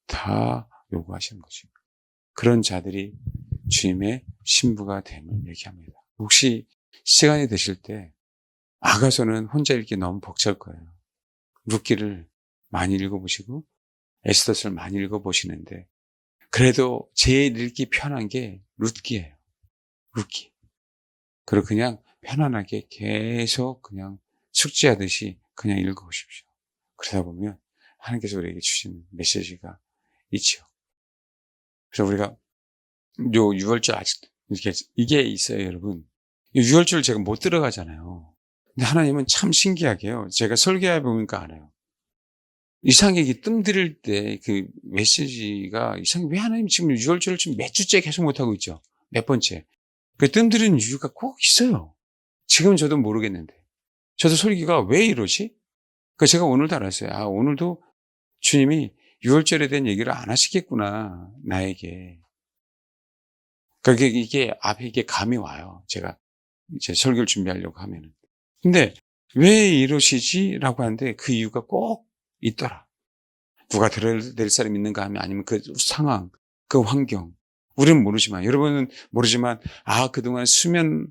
다 요구하시는 거죠. 그런 자들이 주님의 신부가 됨을 얘기합니다. 혹시 시간이 되실 때 아가서는 혼자 읽기 너무 벅찰 거예요. 룻기를 많이 읽어보시고 에스더서를 많이 읽어보시는데 그래도 제일 읽기 편한 게 룻기예요. 룻기. 그리고 그냥 편안하게 계속 그냥 숙지하듯이 그냥 읽어보십시오. 그러다 보면 하나님께서 우리에게 주신 메시지가 있죠. 그래서 우리가 요 6월절 아직도 이게 있어요, 여러분. 6월절 제가 못 들어가잖아요. 근데 하나님은 참 신기하게요. 제가 설교해 보니까 알아요. 이상하게 이게 뜸들일 때 그 메시지가 이상하게 왜 하나님 지금 6월절을 지금 몇 주째 계속 못하고 있죠? 몇 번째. 그 뜸들이는 이유가 꼭 있어요. 지금은 저도 모르겠는데. 저도 설교가 왜 이러지? 그 제가 오늘도 알았어요. 아, 오늘도 주님이 6월절에 대한 얘기를 안 하시겠구나, 나에게. 그러니까 이게 앞에 이게 감이 와요. 제가 이제 설교를 준비하려고 하면은. 근데 왜 이러시지? 라고 하는데 그 이유가 꼭 있더라. 누가 들어야 될 사람이 있는가 하면 아니면 그 상황, 그 환경. 우리는 모르지만, 여러분은 모르지만, 아, 그동안 수면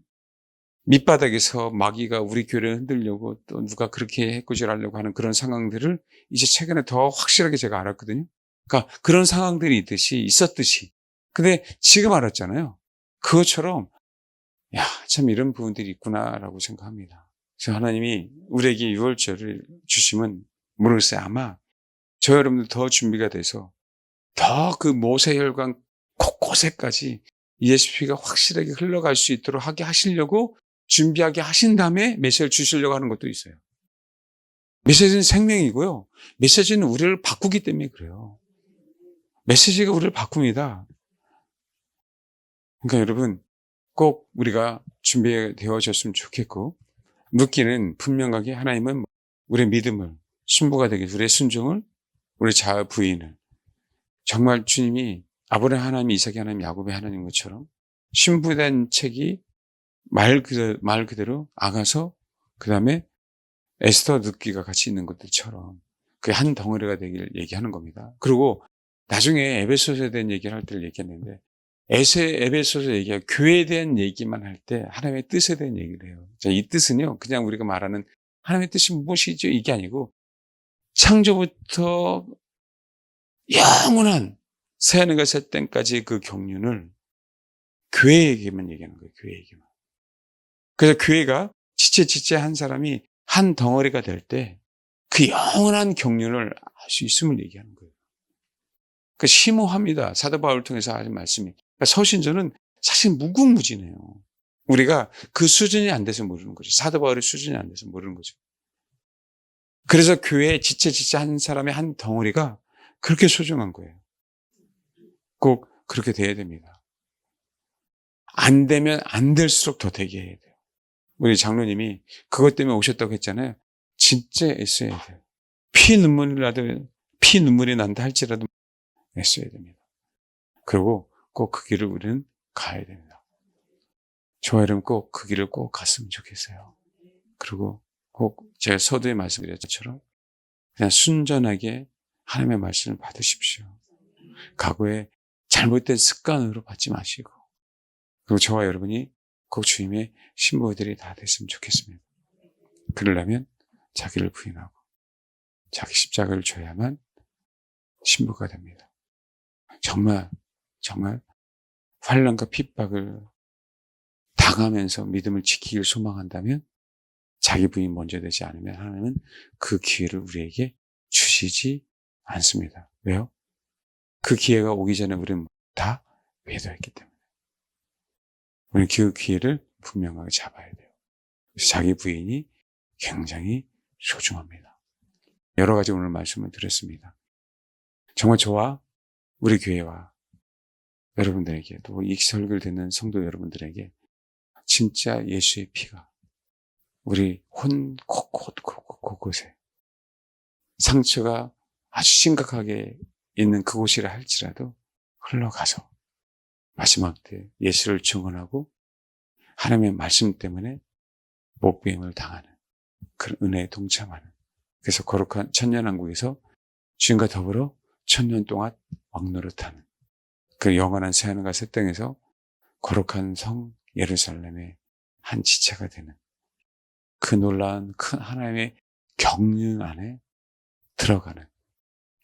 밑바닥에서 마귀가 우리 교회를 흔들려고 또 누가 그렇게 해꾸질하려고 하는 그런 상황들을 이제 최근에 더 확실하게 제가 알았거든요. 그러니까 그런 상황들이 있었듯이. 근데 지금 알았잖아요. 그것처럼, 야, 참 이런 부분들이 있구나라고 생각합니다. 그래서 하나님이 우리에게 6월절을 주시면 모르겠어요. 아마 저 여러분들 더 준비가 돼서 더 그 모세혈관 곳곳에까지 예수 피가 확실하게 흘러갈 수 있도록 하게 하시려고 준비하게 하신 다음에 메시지를 주시려고 하는 것도 있어요. 메시지는 생명이고요. 메시지는 우리를 바꾸기 때문에 그래요. 메시지가 우리를 바꿉니다. 그러니까 여러분 꼭 우리가 준비되어졌으면 좋겠고 묻기는 분명하게 하나님은 우리의 믿음을 신부가 되게 우리의 순종을 우리 자아 부인을 정말 주님이 아브라함 하나님, 이삭의 하나님, 야곱의 하나님 것처럼 신부된 책이 말 그대로 아가서 그다음에 에스더 룻기가 같이 있는 것들처럼 그 한 덩어리가 되길 얘기하는 겁니다. 그리고 나중에 에베소서에 대한 얘기를 할 때를 얘기했는데 에베소서 얘기가 교회에 대한 얘기만 할 때 하나님의 뜻에 대한 얘기를 해요. 자, 이 뜻은요 그냥 우리가 말하는 하나님의 뜻이 무엇이죠? 이게 아니고 창조부터 영원한 새하늘과 새 땅까지 그 경륜을 교회에게만 얘기하는 거예요. 교회에게만. 그래서 교회가 지체 한 사람이 한 덩어리가 될 때 그 영원한 경륜을 할 수 있음을 얘기하는 거예요. 그 심오합니다. 사도 바울을 통해서 하신 말씀이. 그러니까 서신서는 사실 무궁무진해요. 우리가 그 수준이 안 돼서 모르는 거죠. 사도 바울의 수준이 안 돼서 모르는 거죠. 그래서 교회에 지체 한 사람의 한 덩어리가 그렇게 소중한 거예요. 꼭 그렇게 돼야 됩니다. 안 되면 안 될수록 더 되게 해야 돼요. 우리 장로님이 그것 때문에 오셨다고 했잖아요. 진짜 애써야 돼요. 피 눈물이 난다 할지라도 애써야 됩니다. 그리고 꼭 그 길을 우리는 가야 됩니다. 저와 여러분 꼭 그 길을 꼭 갔으면 좋겠어요. 그리고 꼭 제가 서두에 말씀드렸던 것처럼 그냥 순전하게 하나님의 말씀을 받으십시오. 과거에 잘못된 습관으로 받지 마시고 그리고 저와 여러분이 꼭 주님의 신부들이 다 됐으면 좋겠습니다. 그러려면 자기를 부인하고 자기 십자가를 져야만 신부가 됩니다. 정말 환난과 핍박을 당하면서 믿음을 지키길 소망한다면 자기 부인 먼저 되지 않으면 하나님은 그 기회를 우리에게 주시지 않습니다. 왜요? 그 기회가 오기 전에 우리는 다 외도했기 때문에. 우리는 그 기회를 분명하게 잡아야 돼요. 그래서 자기 부인이 굉장히 소중합니다. 여러 가지 오늘 말씀을 드렸습니다. 정말 저와 우리 교회와 여러분들에게 또 이 설교를 듣는 성도 여러분들에게 진짜 예수의 피가 우리 곳곳에 상처가 아주 심각하게 있는 그곳이라 할지라도 흘러가서 마지막 때 예수를 증언하고 하나님의 말씀 때문에 못배임을 당하는 그런 은혜에 동참하는 그래서 거룩한 천년왕국에서 주님과 더불어 천년 동안 왕노릇하는 그 영원한 새하늘과 새 땅에서 거룩한 성 예루살렘의 한 지체가 되는 그 놀라운 큰 하나님의 경륜 안에 들어가는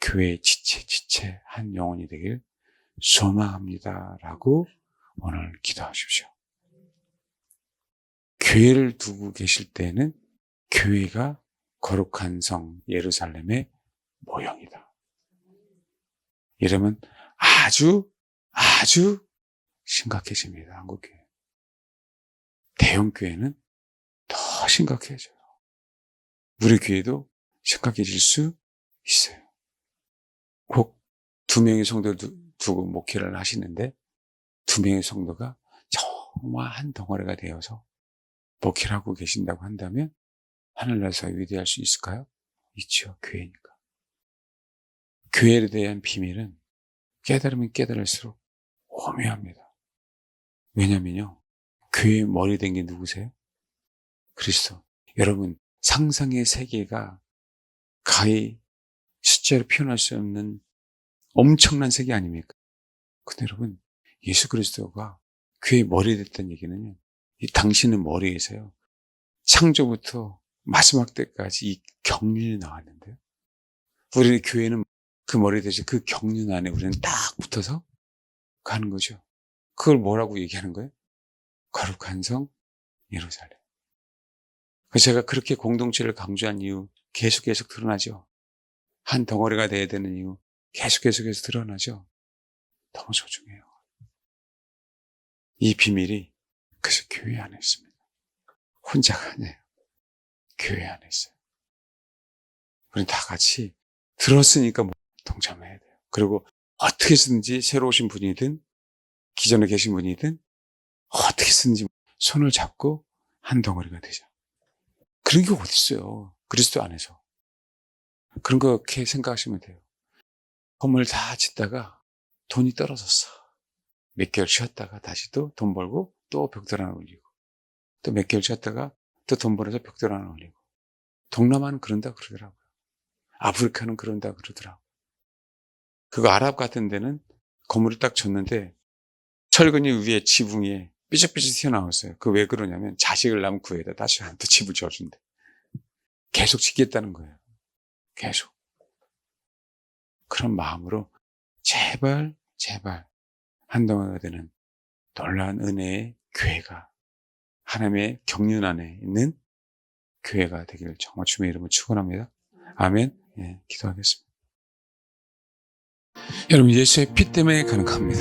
교회의 지체 한 영혼이 되길 소망합니다라고 오늘 기도하십시오. 교회를 두고 계실 때는 교회가 거룩한 성 예루살렘의 모형이다. 이러면 아주 심각해집니다. 한국교회. 대형교회는 더 심각해져요. 우리 교회도 심각해질 수 있어요. 꼭 2명의 성도를 두고 목회를 하시는데 2명의 성도가 정말 한 덩어리가 되어서 목회를 하고 계신다고 한다면 하늘나라에서 위대할 수 있을까요? 있죠. 교회니까. 교회에 대한 비밀은 깨달으면 깨달을수록 오묘합니다. 왜냐면요. 교회의 머리 된 게 누구세요? 그리스도. 여러분, 상상의 세계가 가히 숫자로 표현할 수 없는 엄청난 세계 아닙니까? 근데 여러분, 예수 그리스도가 교회의 머리 됐다는 얘기는요. 당신의 머리에서요. 창조부터 마지막 때까지 이 경륜이 나왔는데요. 우리 교회는 그 머리 대신 그 경륜 안에 우리는 딱 붙어서 가는 거죠. 그걸 뭐라고 얘기하는 거예요? 거룩한 성 예루살렘. 제가 그렇게 공동체를 강조한 이유 계속 드러나죠. 한 덩어리가 돼야 되는 이유 계속해서 드러나죠. 너무 소중해요. 이 비밀이 그래서 교회 안에 있습니다. 혼자가 아니에요. 교회 안에 있어요. 우리 다 같이 들었으니까 동참해야 돼요. 그리고 어떻게 쓰든지 새로 오신 분이든 기존에 계신 분이든 어떻게 쓰든지 손을 잡고 한 덩어리가 되죠. 그런 게 어디 있어요. 그리스도 안에서. 그런 거 그렇게 생각하시면 돼요. 건물 다 짓다가 돈이 떨어졌어. 몇 개월 쉬었다가 다시 또 돈 벌고 또 벽돌 하나 올리고 또 몇 개월 쉬었다가 또 돈 벌어서 벽돌 하나 올리고. 동남아는 그런다 그러더라고요. 아프리카는 그런다 그러더라고요. 그거 아랍 같은 데는 건물을 딱 졌는데 철근이 위에 지붕 위에 삐죽삐죽 튀어나왔어요. 그 왜 그러냐면 자식을 낳으면 그 위에다 다시 또 집을 지어준대. 계속 짓겠다는 거예요. 계속. 그런 마음으로 제발 한동안가 되는 놀라운 은혜의 교회가 하나님의 경륜 안에 있는 교회가 되기를 정말 주님의 이름으로 축원합니다. 아멘. 예, 기도하겠습니다. 여러분, 예수의 피 때문에 가능합니다.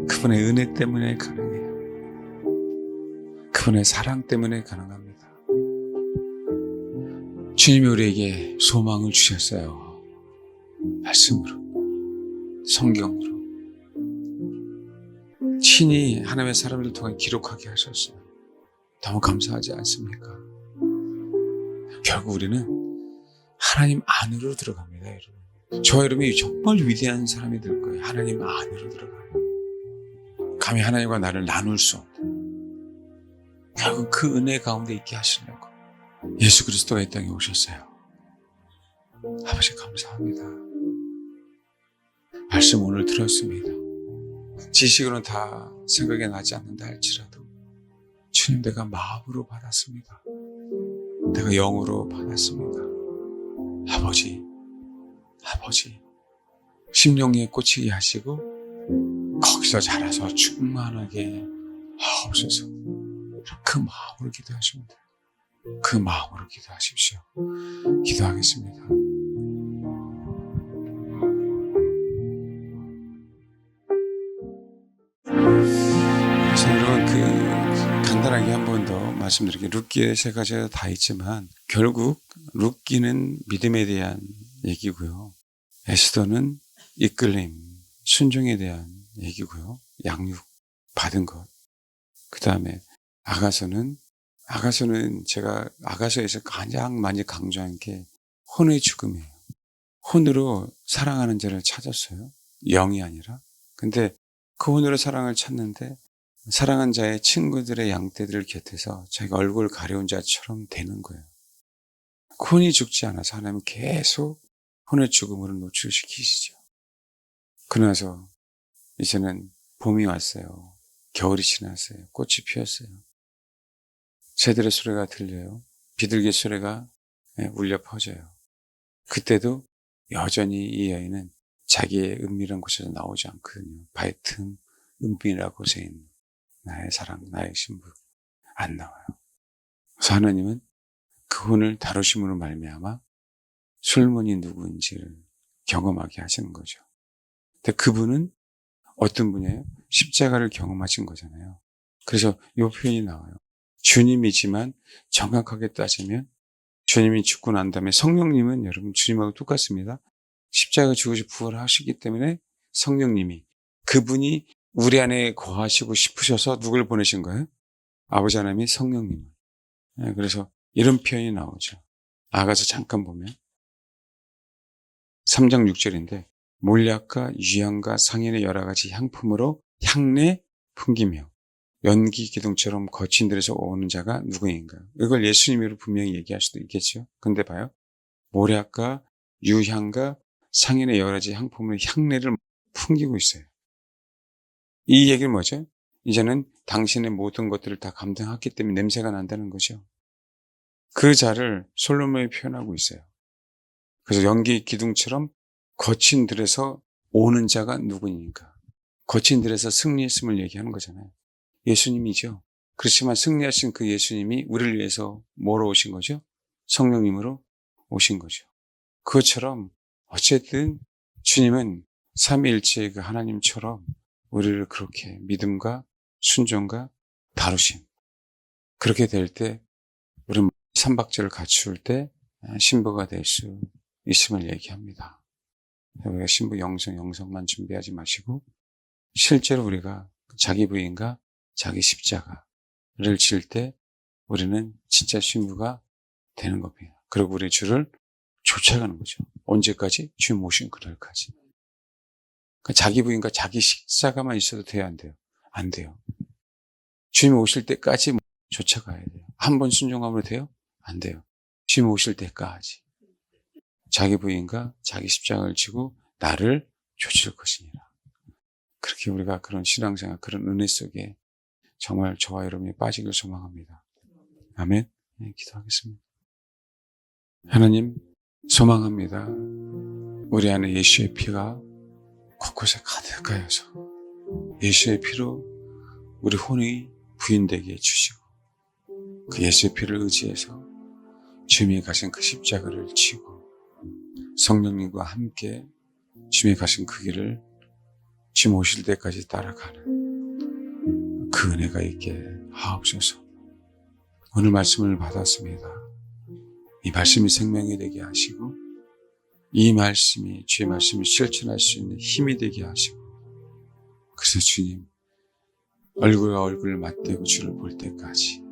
그분의 은혜 때문에 가능해요. 그분의 사랑 때문에 가능합니다. 주님이 우리에게 소망을 주셨어요. 말씀으로, 성경으로. 친히 하나님의 사람을 통해 기록하게 하셨어요. 너무 감사하지 않습니까? 결국 우리는 하나님 안으로 들어갑니다, 여러분. 저 여러분이 정말 위대한 사람이 될 거예요. 하나님 안으로 들어가요. 감히 하나님과 나를 나눌 수 없는. 결국 그 은혜 가운데 있게 하시려고 예수 그리스도가 이 땅에 오셨어요. 아버지 감사합니다. 말씀 오늘 들었습니다. 지식으로는 다 생각이 나지 않는다 할지라도 주님, 내가 마음으로 받았습니다. 내가 영으로 받았습니다. 아버지 심령에 꽂히게 하시고 거기서 자라서 충만하게 하옵소서. 그 마음으로 기도하십니다. 그 마음으로 기도하십시오. 기도하겠습니다. 그래서 여러분, 간단하게 한 번 더 말씀드릴게요. 룻기에 3가지가 다 있지만 결국 룻기는 믿음에 대한 얘기고요. 에스더는 이끌림, 순종에 대한 얘기고요. 양육 받은 것. 그 다음에 아가서는 제가 아가서에서 가장 많이 강조한 게 혼의 죽음이에요. 혼으로 사랑하는 자를 찾았어요. 영이 아니라. 근데 그 혼으로 사랑을 찾는데 사랑한 자의 친구들의 양떼들 곁에서 자기가 얼굴 가려운 자처럼 되는 거예요. 혼이 죽지 않아서 하나님은 계속 혼의 죽음으로 노출시키시죠. 그러나서 이제는 봄이 왔어요. 겨울이 지났어요. 꽃이 피었어요. 새들의 소리가 들려요. 비둘기 소리가 울려 퍼져요. 그때도 여전히 이 여인은 자기의 은밀한 곳에서 나오지 않거든요. 바위 틈 은밀한 곳에 있는 나의 사랑, 나의 신부 안 나와요. 그래서 하나님은 그 혼을 다루심으로 말미암아 솔몬이 누구인지를 경험하게 하시는 거죠. 근데 그분은 어떤 분이에요? 십자가를 경험하신 거잖아요. 그래서 이 표현이 나와요. 주님이지만 정확하게 따지면 주님이 죽고 난 다음에 성령님은 여러분 주님하고 똑같습니다. 십자가 죽으시 부활하시기 때문에 성령님이 그분이 우리 안에 거하시고 싶으셔서 누굴 보내신 거예요? 아버지 하나님이 성령님을. 그래서 이런 표현이 나오죠. 나가서 잠깐 보면 3장 6절인데 몰약과 유향과 상인의 여러 가지 향품으로 향내 풍기며 연기 기둥처럼 거친 들에서 오는 자가 누구인가? 이걸 예수님으로 분명히 얘기할 수도 있겠죠. 근데 봐요. 몰약과 유향과 상인의 여러 가지 향품으로 향내를 풍기고 있어요. 이 얘기는 뭐죠? 이제는 당신의 모든 것들을 다 감당했기 때문에 냄새가 난다는 거죠. 그 자를 솔로몬이 표현하고 있어요. 그래서 연기 기둥처럼 거친 들에서 오는 자가 누구니까? 거친 들에서 승리했음을 얘기하는 거잖아요. 예수님이죠. 그렇지만 승리하신 그 예수님이 우리를 위해서 뭐로 오신 거죠? 성령님으로 오신 거죠. 그것처럼 어쨌든 주님은 삼위일체의 그 하나님처럼 우리를 그렇게 믿음과 순종과 다루심. 그렇게 될 때 우리는 삼박자를 갖추을 때 신부가 될 수 있음을 얘기합니다. 우리가 신부 영성만 준비하지 마시고 실제로 우리가 자기 부인과 자기 십자가를 질 때 우리는 진짜 신부가 되는 겁니다. 그리고 우리 주를 쫓아가는 거죠. 언제까지? 주님 오신 그날까지. 그러니까 자기 부인과 자기 십자가만 있어도 돼요, 안 돼요? 안 돼요. 주님 오실 때까지 쫓아가야 돼요. 한 번 순종하면 돼요? 안 돼요. 주님 오실 때까지. 자기 부인과 자기 십자가를 지고 나를 쫓을 것이니라. 그렇게 우리가 그런 신앙생활, 그런 은혜 속에 정말 저와 여러분이 빠지길 소망합니다. 아멘. 네, 기도하겠습니다. 하나님, 소망합니다. 우리 안에 예수의 피가 곳곳에 가득하여서 예수의 피로 우리 혼이 부인되게 해주시고 그 예수의 피를 의지해서 주님이 가신 그 십자가를 지고 성령님과 함께 주님이 가신 그 길을 주님 오실 때까지 따라가는 그 은혜가 있게 하옵소서. 오늘 말씀을 받았습니다. 이 말씀이 생명이 되게 하시고 이 말씀이 주의 말씀을 실천할 수 있는 힘이 되게 하시고 그래서 주님 얼굴과 얼굴을 맞대고 주를 볼 때까지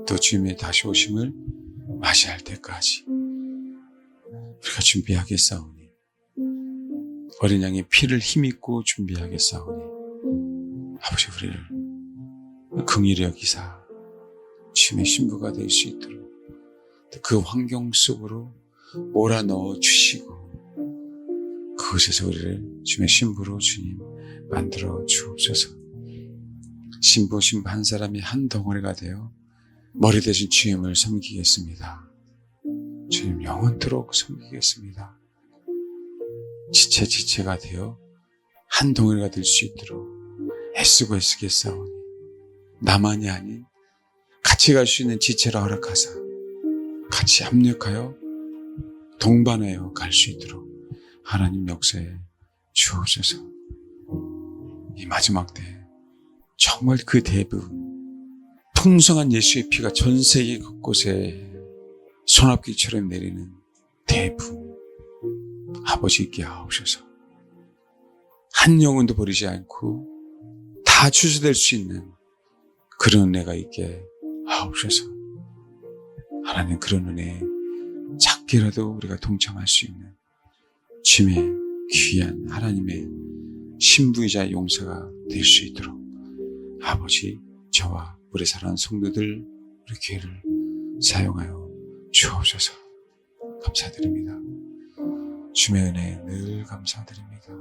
또 주님의 다시 오심을 맞이할 때까지 우리가 준비하겠사오니 어린 양의 피를 힘입고 준비하겠사오니 아버지 우리를 긍휼히 여기사 주님의 신부가 될 수 있도록 그 환경 속으로 몰아넣어 주시고 그곳에서 우리를 주님의 신부로 주님 만들어 주옵소서. 신부 한 사람이 한 덩어리가 되어 머리 대신 주님을 섬기겠습니다. 주님 영원토록 섬기겠습니다. 지체가 되어 한 덩어리가 될 수 있도록 애쓰겠사오니 나만이 아닌 같이 갈 수 있는 지체라 허락하사 같이 합력하여 동반하여 갈 수 있도록 하나님 역사에 주옵소서. 이 마지막 때 정말 그 대부분 풍성한 예수의 피가 전 세계 곳곳에 소낙비처럼 내리는 대부분 아버지 있게 하옵소서. 한 영혼도 버리지 않고 다 추수될 수 있는 그런 은혜가 있게 하옵소서. 하나님 그런 은혜에 작게라도 우리가 동참할 수 있는 주님의 귀한 하나님의 신부이자 용사가 될 수 있도록 아버지 저와 우리 사랑하는 성도들 우리 교회를 사용하여 주옵소서. 감사드립니다. 주의 은혜에 늘 감사드립니다.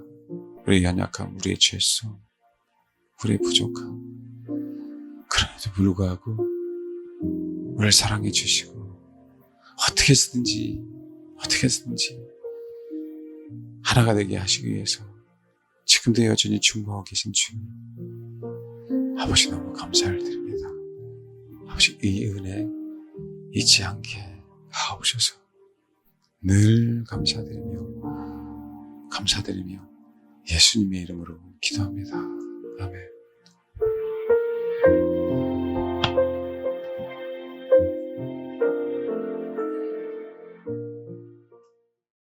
우리의 연약함, 우리의 죄성, 우리의 부족함, 그럼에도 불구하고 우리를 사랑해 주시고 어떻게 해서든지 하나가 되게 하시기 위해서 지금도 여전히 중보하고 계신 주 아버지, 너무 감사를 드립니다. 아버지, 이 은혜 잊지 않게 하옵소서. 늘 감사드리며 예수님의 이름으로 기도합니다. 아멘.